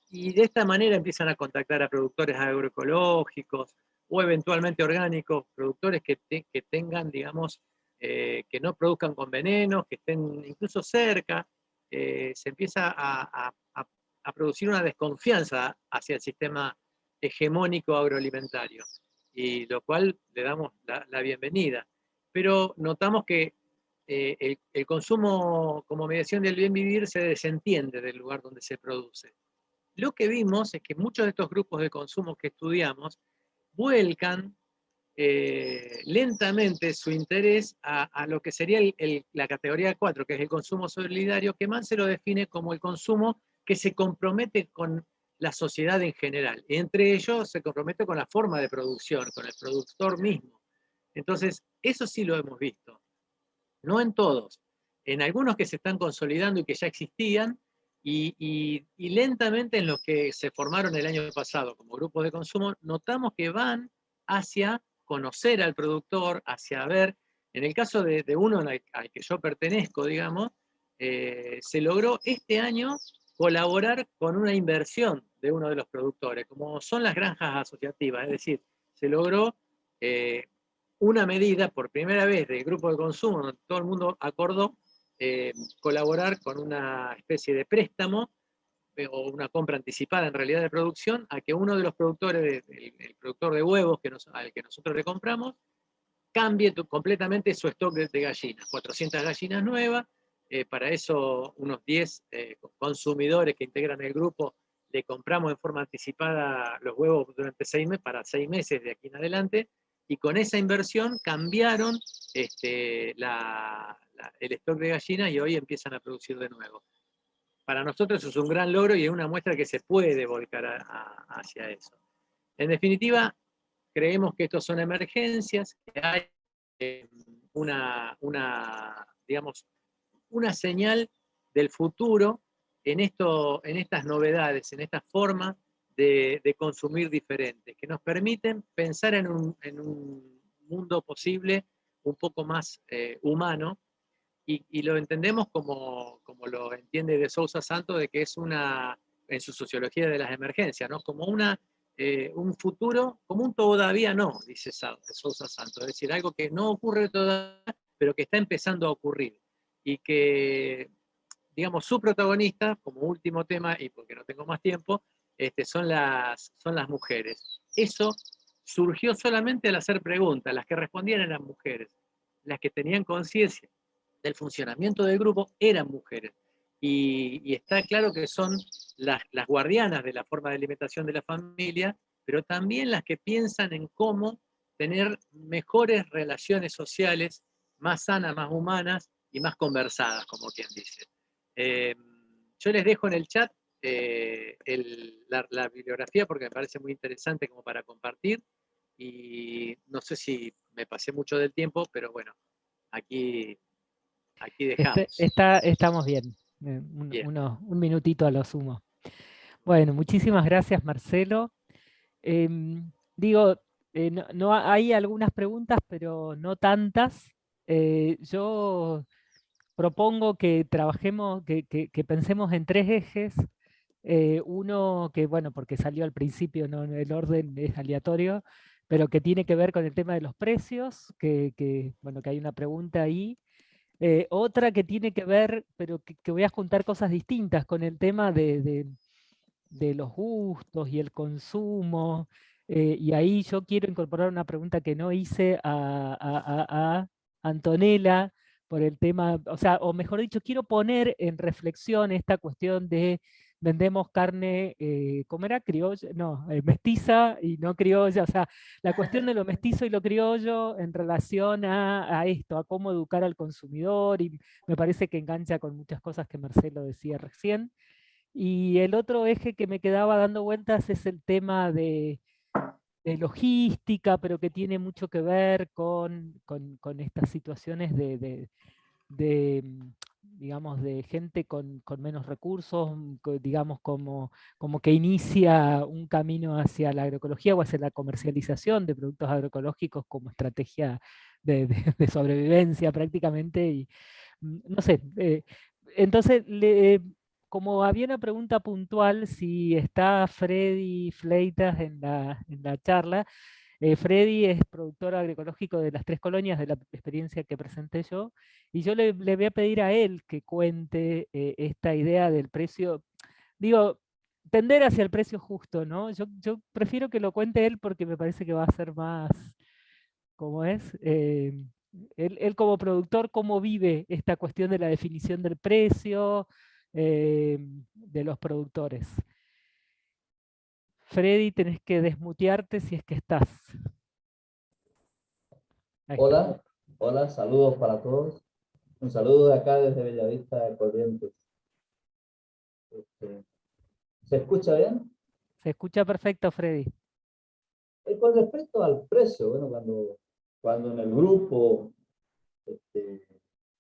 y de esta manera empiezan a contactar a productores agroecológicos o eventualmente orgánicos, productores que tengan, digamos, que no produzcan con venenos, que estén incluso cerca. Se empieza a producir una desconfianza hacia el sistema hegemónico agroalimentario, y lo cual le damos la bienvenida. Pero notamos que el consumo como mediación del bien vivir se desentiende del lugar donde se produce. Lo que vimos es que muchos de estos grupos de consumo que estudiamos vuelcan lentamente su interés a lo que sería la categoría 4, que es el consumo solidario, que Manse lo define como el consumo que se compromete con la sociedad en general. Entre ellos se compromete con la forma de producción, con el productor mismo. Entonces, eso sí lo hemos visto. No en todos. En algunos que se están consolidando y que ya existían, y lentamente en los que se formaron el año pasado como grupos de consumo, notamos que van hacia conocer al productor, hacia ver En el caso de uno al que yo pertenezco, digamos, se logró este año colaborar con una inversión de uno de los productores, como son las granjas asociativas, es decir, se logró una medida por primera vez del grupo de consumo, donde todo el mundo acordó colaborar con una especie de préstamo o una compra anticipada en realidad de producción, a que uno de los productores, el productor de huevos al que nosotros le compramos, cambie completamente su stock de gallinas, 400 gallinas nuevas. Para eso unos 10 consumidores que integran el grupo le compramos en forma anticipada los huevos durante 6 meses, para 6 meses de aquí en adelante, y con esa inversión cambiaron el stock de gallinas y hoy empiezan a producir de nuevo. Para nosotros eso es un gran logro y es una muestra que se puede volcar hacia eso. En definitiva, creemos que estos son emergencias, que hay digamos, una señal del futuro en estas novedades, en estas formas de consumir diferentes, que nos permiten pensar en un mundo posible un poco más humano, y lo entendemos como lo entiende de Sousa Santos, de que es en su sociología de las emergencias, ¿no? Como un futuro, como un todavía no, dice Sousa Santos, es decir, algo que no ocurre todavía, pero que está empezando a ocurrir, y que, digamos, su protagonista, como último tema, y porque no tengo más tiempo, son las mujeres. Eso surgió solamente al hacer preguntas, las que respondían eran mujeres, las que tenían conciencia del funcionamiento del grupo eran mujeres. Y está claro que son las guardianas de la forma de alimentación de la familia, pero también las que piensan en cómo tener mejores relaciones sociales, más sanas, más humanas y más conversadas, como quien dice. Yo les dejo en el chat la bibliografía porque me parece muy interesante como para compartir, y no sé si me pasé mucho del tiempo, pero bueno, aquí dejamos.
Estamos bien.
Bien.
Un minutito a lo sumo. Bueno, muchísimas gracias, Marcelo. Digo, hay algunas preguntas, pero no tantas. Yo propongo que trabajemos, que pensemos en 3 ejes. Uno que, bueno, porque salió al principio, no, el orden es aleatorio, pero que tiene que ver con el tema de los precios, bueno, que hay una pregunta ahí. Otra que tiene que ver, pero que voy a juntar cosas distintas con el tema de los gustos y el consumo. Y ahí yo quiero incorporar una pregunta que no hice a Antonella por el tema, o sea, o mejor dicho, quiero poner en reflexión esta cuestión de vendemos carne, ¿cómo era? Criolla, no, mestiza y no criolla, o sea, la cuestión de lo mestizo y lo criollo en relación a esto, a cómo educar al consumidor, y me parece que engancha con muchas cosas que Marcelo decía recién. Y el otro eje que me quedaba dando vueltas es el tema de logística, pero que tiene mucho que ver con estas situaciones digamos, de gente con menos recursos, digamos, como que inicia un camino hacia la agroecología o hacia la comercialización de productos agroecológicos como estrategia de sobrevivencia prácticamente. Y no sé, entonces, como había una pregunta puntual, si está Freddy Fleitas en la charla. Freddy es productor agroecológico de las 3 colonias, de la experiencia que presenté yo, y yo le voy a pedir a él que cuente esta idea del precio, digo, tender hacia el precio justo, ¿no? Yo prefiero que lo cuente él porque me parece que va a ser más, ¿cómo es? Él como productor, ¿cómo vive esta cuestión de la definición del precio de los productores? Freddy, tenés que desmutearte si es que estás. Ahí está.
Hola, hola, saludos para todos. Un saludo de acá desde Bellavista de Corrientes. ¿Se escucha bien?
Se escucha perfecto, Freddy.
Con respecto al precio, bueno, cuando en el grupo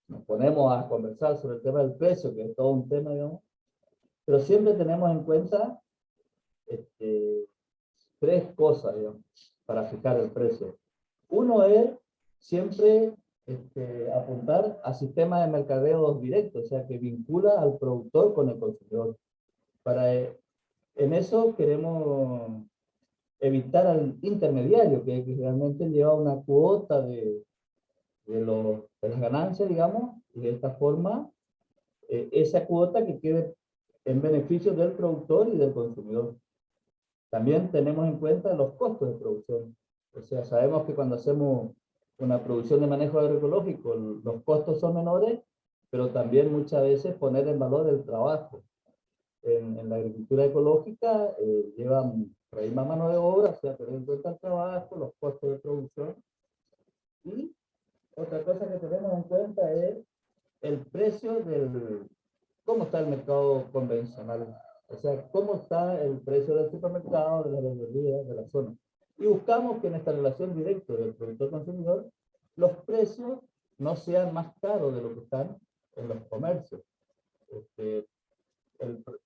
nos ponemos a conversar sobre el tema del precio, que es todo un tema, digamos, pero siempre tenemos en cuenta 3 cosas, digamos, para fijar el precio. Uno es siempre apuntar a sistemas de mercadeo directo, o sea, que vincula al productor con el consumidor. En eso queremos evitar al intermediario, que realmente lleva una cuota de las ganancias, digamos, y de esta forma, esa cuota que quede en beneficio del productor y del consumidor. También tenemos en cuenta los costos de producción. O sea, sabemos que cuando hacemos una producción de manejo agroecológico, los costos son menores, pero también muchas veces poner en valor el trabajo. En la agricultura ecológica llevan por ahí más mano de obra, o sea, tener en cuenta el trabajo, los costos de producción. Y otra cosa que tenemos en cuenta es el precio cómo está el mercado convencional. O sea, cómo está el precio del supermercado, de la verdulería, de la zona. Y buscamos que en esta relación directa del productor-consumidor, los precios no sean más caros de lo que están en los comercios.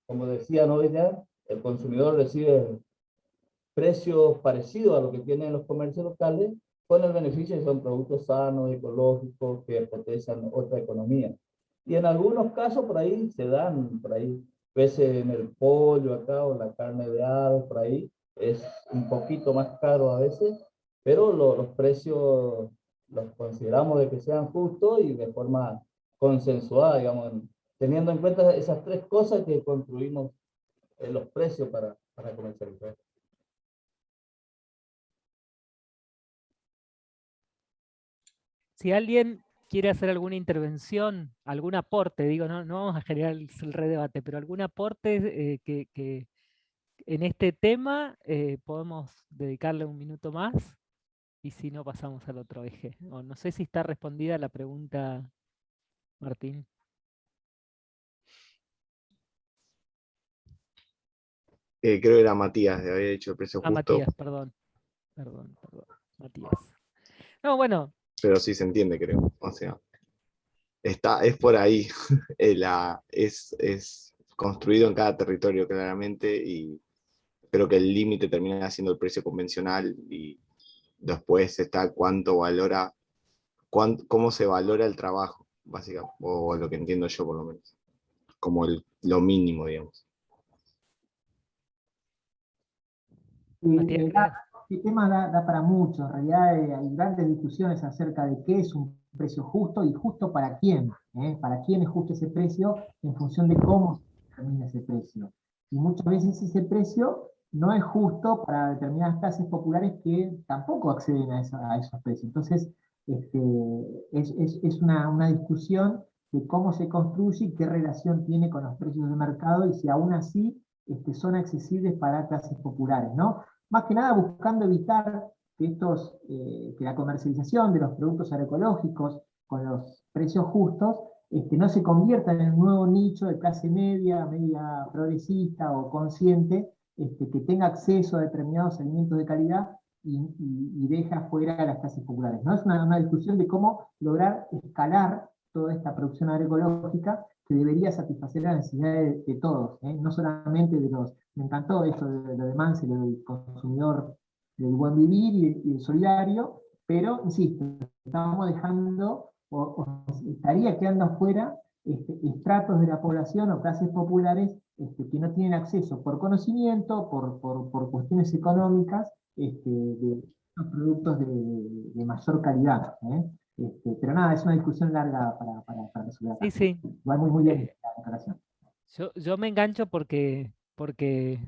Como decían hoy ya, el consumidor recibe precios parecidos a lo que tienen los comercios locales, con el beneficio de que son productos sanos, ecológicos, que potencian otra economía. Y en algunos casos por ahí se dan, por ahí, veces en el pollo acá o la carne de ave, por ahí, es un poquito más caro a veces, pero los precios los consideramos de que sean justos y de forma consensuada, digamos, teniendo en cuenta esas tres cosas que construimos en los precios para comercializar.
Si alguien quiere hacer alguna intervención, algún aporte, digo, no vamos a generar el redebate, pero algún aporte que en este tema podemos dedicarle un minuto más, y si no pasamos al otro eje. O no sé si está respondida la pregunta, Martín.
Creo que era Matías, de había dicho el precio justo.
Matías, perdón, Matías. No, bueno.
Pero sí se entiende, creo. O sea, es por ahí. Es construido en cada territorio, claramente, y creo que el límite termina siendo el precio convencional, y después está cómo se valora el trabajo, básicamente, o lo que entiendo yo por lo menos, como lo mínimo, digamos.
Este tema da para mucho. En realidad hay grandes discusiones acerca de qué es un precio justo y justo para quién. Para quién es justo ese precio en función de cómo se determina ese precio. Y muchas veces ese precio no es justo para determinadas clases populares que tampoco acceden a esos precios. Entonces, es una discusión de cómo se construye y qué relación tiene con los precios de mercado y si aún así son accesibles para clases populares, ¿no? Más que nada buscando evitar que la comercialización de los productos agroecológicos con los precios justos no se convierta en un nuevo nicho de clase media progresista o consciente, que tenga acceso a determinados alimentos de calidad y deja fuera a las clases populares, ¿no? Es una discusión de cómo lograr escalar toda esta producción agroecológica que debería satisfacer las necesidades de todos, no solamente de los. Me encantó esto de lo de Mansell, del consumidor del buen vivir y el solidario, pero, insisto, estamos dejando, o estaría quedando afuera estratos de la población o clases populares que no tienen acceso por conocimiento, por cuestiones económicas, de los productos de mayor calidad. Pero nada, es una discusión larga para resolver acá.
Sí.
Igual muy bien la declaración.
Yo me engancho porque,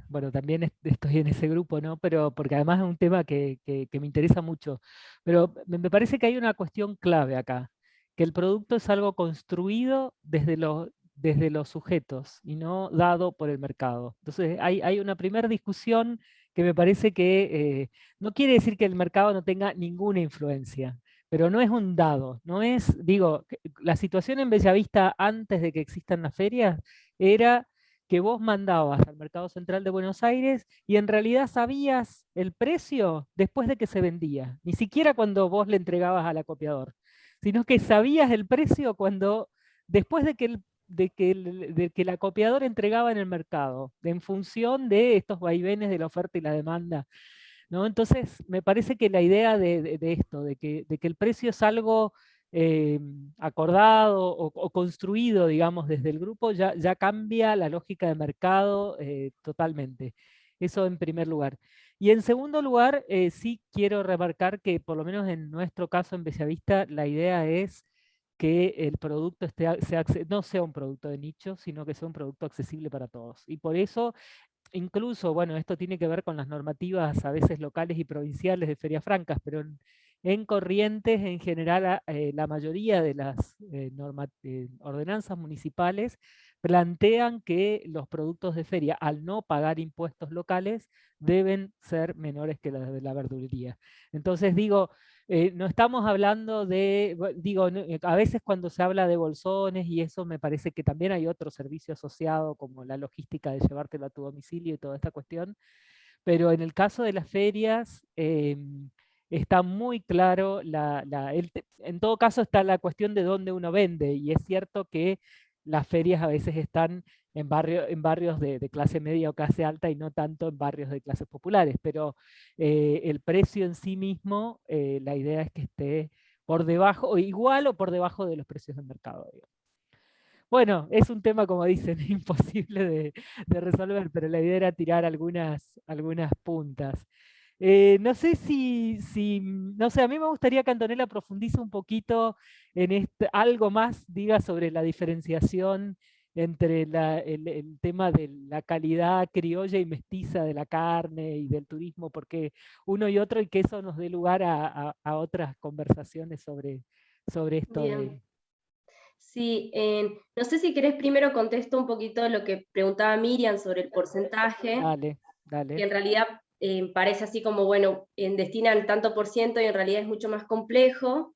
bueno, también estoy en ese grupo, ¿no? Pero porque además es un tema que me interesa mucho. Pero me parece que hay una cuestión clave acá, que el producto es algo construido desde los sujetos y no dado por el mercado. Entonces hay una primera discusión que me parece que no quiere decir que el mercado no tenga ninguna influencia, pero no es un dado, no es, digo, la situación en Bellavista antes de que existan las ferias era que vos mandabas al Mercado Central de Buenos Aires y en realidad sabías el precio después de que se vendía, ni siquiera cuando vos le entregabas al acopiador, sino que sabías el precio después de que el acopiador entregaba en el mercado, en función de estos vaivenes de la oferta y la demanda, ¿no? Entonces, me parece que la idea de esto, de que el precio es algo acordado o construido, digamos, desde el grupo, ya cambia la lógica de mercado totalmente. Eso en primer lugar. Y en segundo lugar, sí quiero remarcar que por lo menos en nuestro caso en Bellavista, la idea es que el producto no sea un producto de nicho, sino que sea un producto accesible para todos. Y por eso, incluso, bueno, esto tiene que ver con las normativas a veces locales y provinciales de ferias francas, pero en Corrientes, en general, la mayoría de las ordenanzas municipales plantean que los productos de feria, al no pagar impuestos locales, deben ser menores que los de la verdulería. Entonces digo, no estamos hablando de, digo, a veces cuando se habla de bolsones y eso me parece que también hay otro servicio asociado como la logística de llevártelo a tu domicilio y toda esta cuestión, pero en el caso de las ferias está muy claro, en todo caso está la cuestión de dónde uno vende y es cierto que las ferias a veces están en barrios de clase media o clase alta y no tanto en barrios de clases populares, pero el precio en sí mismo, la idea es que esté por debajo, o igual o por debajo de los precios del mercado, digamos. Bueno, es un tema, como dicen, imposible de resolver, pero la idea era tirar algunas puntas. No sé no sé, a mí me gustaría que Antonella profundice un poquito en algo más, diga sobre la diferenciación entre el tema de la calidad criolla y mestiza de la carne y del turismo, porque uno y otro, y que eso nos dé lugar a otras conversaciones sobre esto
Bien. Sí, no sé si querés primero contesto un poquito lo que preguntaba Miriam sobre el porcentaje,
Dale,
que
dale.
en realidad parece así como, bueno, destinan tanto por ciento y en realidad es mucho más complejo.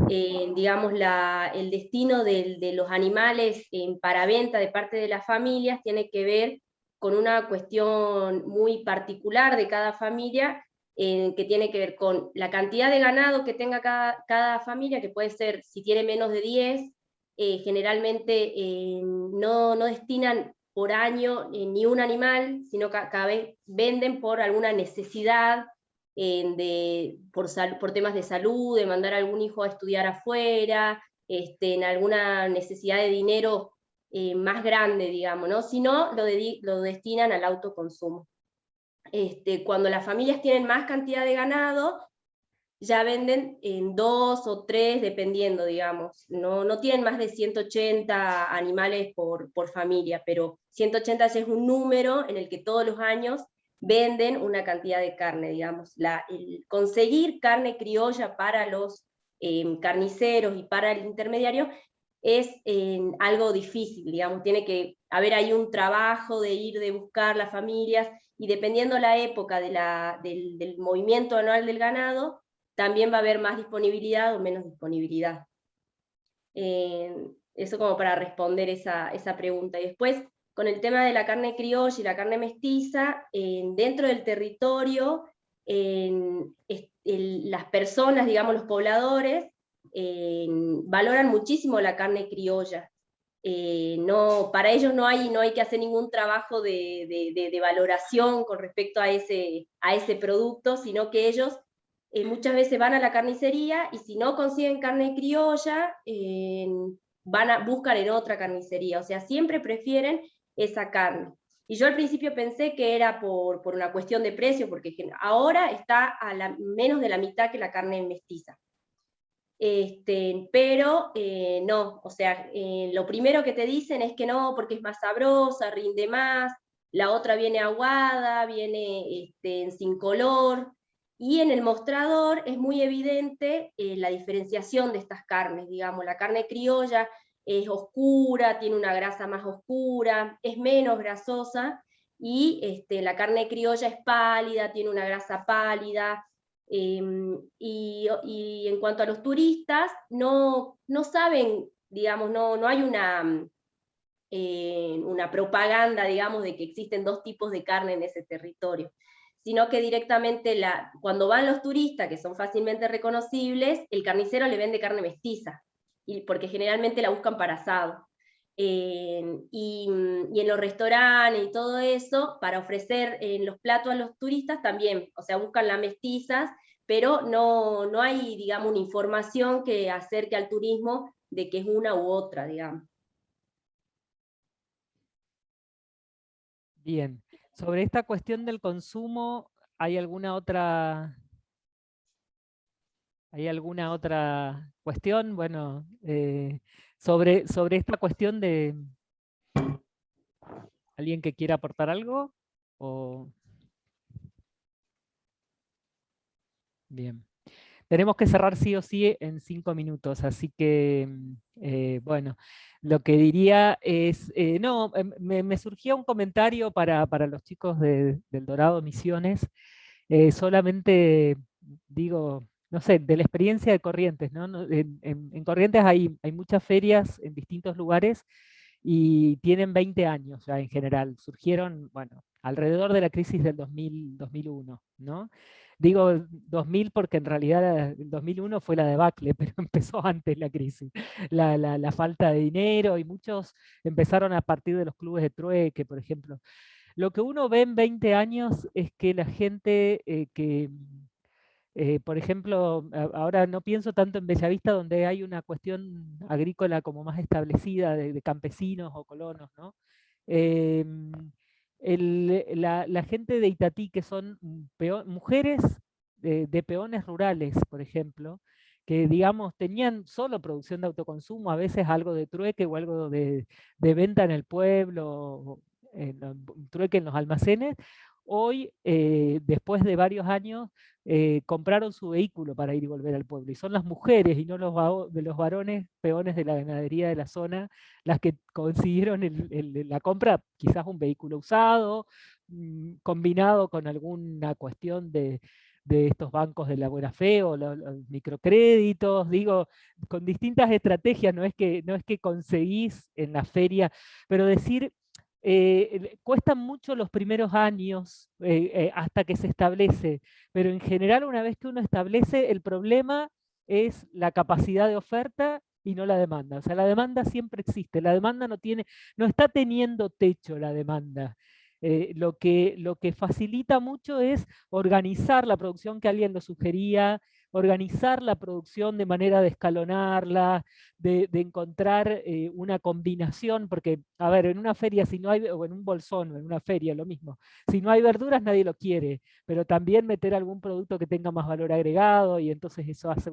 Digamos, el destino de los animales para venta de parte de las familias tiene que ver con una cuestión muy particular de cada familia, que tiene que ver con la cantidad de ganado que tenga cada familia, que puede ser, si tiene menos de 10, generalmente no destinan por año ni un animal, sino que cada vez venden por alguna necesidad, por temas de salud, de mandar a algún hijo a estudiar afuera, en alguna necesidad de dinero más grande, digamos, ¿no? Si no, lo destinan al autoconsumo. Cuando las familias tienen más cantidad de ganado, ya venden en 2 o 3, dependiendo, digamos. No tienen más de 180 animales por familia, pero 180 es un número en el que todos los años venden una cantidad de carne, digamos. El conseguir carne criolla para los carniceros y para el intermediario es algo difícil, digamos. Tiene que haber ahí un trabajo de buscar las familias, y dependiendo la época del movimiento anual del ganado, también va a haber más disponibilidad o menos disponibilidad. Eso como para responder esa pregunta. Y después, con el tema de la carne criolla y la carne mestiza, dentro del territorio, las personas, digamos los pobladores, valoran muchísimo la carne criolla. Para ellos no hay que hacer ningún trabajo de valoración con respecto a ese producto, sino que ellos muchas veces van a la carnicería y si no consiguen carne criolla, buscan en otra carnicería, o sea, siempre prefieren esa carne. Y yo al principio pensé que era por una cuestión de precio, porque ahora está a menos de la mitad que la carne mestiza. Pero no, o sea, lo primero que te dicen es que no, porque es más sabrosa, rinde más, la otra viene aguada, viene sin color, y en el mostrador es muy evidente la diferenciación de estas carnes, digamos, la carne criolla es oscura, tiene una grasa más oscura, es menos grasosa, y la carne criolla es pálida, tiene una grasa pálida. Y en cuanto a los turistas, no saben, digamos, no hay una propaganda, digamos, de que existen dos tipos de carne en ese territorio, sino que directamente cuando van los turistas, que son fácilmente reconocibles, el carnicero le vende carne mestiza, porque generalmente la buscan para asado. Y en los restaurantes y todo eso, para ofrecer en los platos a los turistas también, o sea, buscan las mestizas pero no hay, digamos, una información que acerque al turismo de que es una u otra, digamos.
Bien. Sobre esta cuestión del consumo, ¿hay alguna otra cuestión? Bueno, sobre esta cuestión de alguien que quiera aportar algo. Bien. Tenemos que cerrar sí o sí en 5 minutos, así que, bueno, lo que diría es, no, me surgía un comentario para los chicos del Dorado Misiones, solamente digo, no sé, de la experiencia de Corrientes, ¿no? En Corrientes hay muchas ferias en distintos lugares y tienen 20 años ya en general, surgieron, bueno, alrededor de la crisis del 2001, ¿no? Digo 2000 porque en realidad el 2001 fue la debacle, pero empezó antes la crisis, la falta de dinero, y muchos empezaron a partir de los clubes de trueque, por ejemplo. Lo que uno ve en 20 años es que la gente por ejemplo, ahora no pienso tanto en Bellavista, donde hay una cuestión agrícola como más establecida de campesinos o colonos, ¿no? Em, la gente de Itatí, que son mujeres de peones rurales, por ejemplo, que digamos tenían solo producción de autoconsumo, a veces algo de trueque o algo de venta en el pueblo, trueque en los almacenes. Hoy, después de varios años, compraron su vehículo para ir y volver al pueblo. Y son las mujeres y no los varones peones de la ganadería de la zona las que consiguieron la compra, quizás un vehículo usado, combinado con alguna cuestión de estos bancos de la buena fe o los microcréditos, digo, con distintas estrategias, no es que conseguís en la feria, pero decir, cuestan mucho los primeros años hasta que se establece, pero en general una vez que uno establece, el problema es la capacidad de oferta y no la demanda. O sea, la demanda siempre existe, la demanda no está teniendo techo la demanda. Lo que facilita mucho es organizar la producción que alguien lo sugería, organizar la producción de manera de escalonarla, de encontrar una combinación, porque, a ver, en una feria, si no hay, o en un bolsón, o en una feria, lo mismo, si no hay verduras nadie lo quiere, pero también meter algún producto que tenga más valor agregado, y entonces eso hace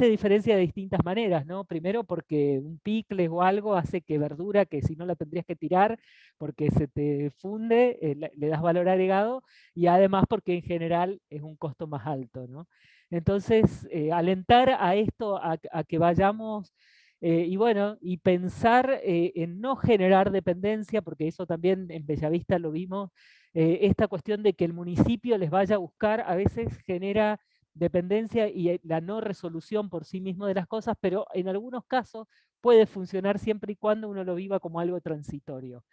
diferencia de distintas maneras, ¿no? Primero porque un picle o algo hace que verdura, que si no la tendrías que tirar porque se te funde, le das valor agregado, y además porque en general es un costo más alto, ¿no? Entonces, alentar a esto, a que vayamos, y bueno, y pensar en no generar dependencia, porque eso también en Bellavista lo vimos, esta cuestión de que el municipio les vaya a buscar, a veces genera dependencia y la no resolución por sí mismo de las cosas, pero en algunos casos puede funcionar siempre y cuando uno lo viva como algo transitorio.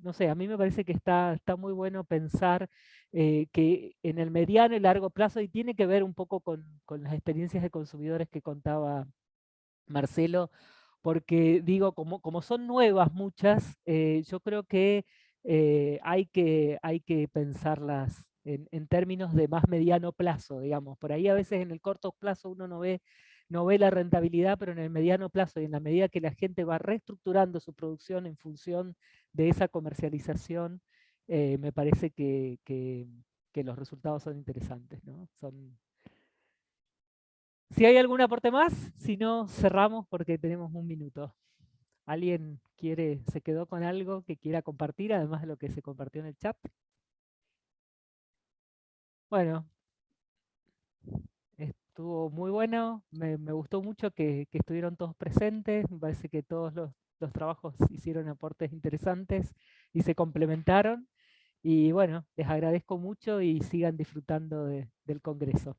No sé, a mí me parece que está muy bueno pensar que en el mediano y largo plazo, y tiene que ver un poco con las experiencias de consumidores que contaba Marcelo, porque digo, como son nuevas muchas, yo creo que hay que pensarlas en términos de más mediano plazo, digamos. Por ahí a veces en el corto plazo uno no ve la rentabilidad, pero en el mediano plazo y en la medida que la gente va reestructurando su producción en función de esa comercialización, me parece que los resultados son interesantes, ¿no? Si hay algún aporte más, si no, cerramos porque tenemos un minuto. ¿Alguien se quedó con algo que quiera compartir, además de lo que se compartió en el chat? Bueno, estuvo muy bueno, me gustó mucho que estuvieron todos presentes, me parece que todos los trabajos hicieron aportes interesantes y se complementaron. Y bueno, les agradezco mucho y sigan disfrutando del Congreso.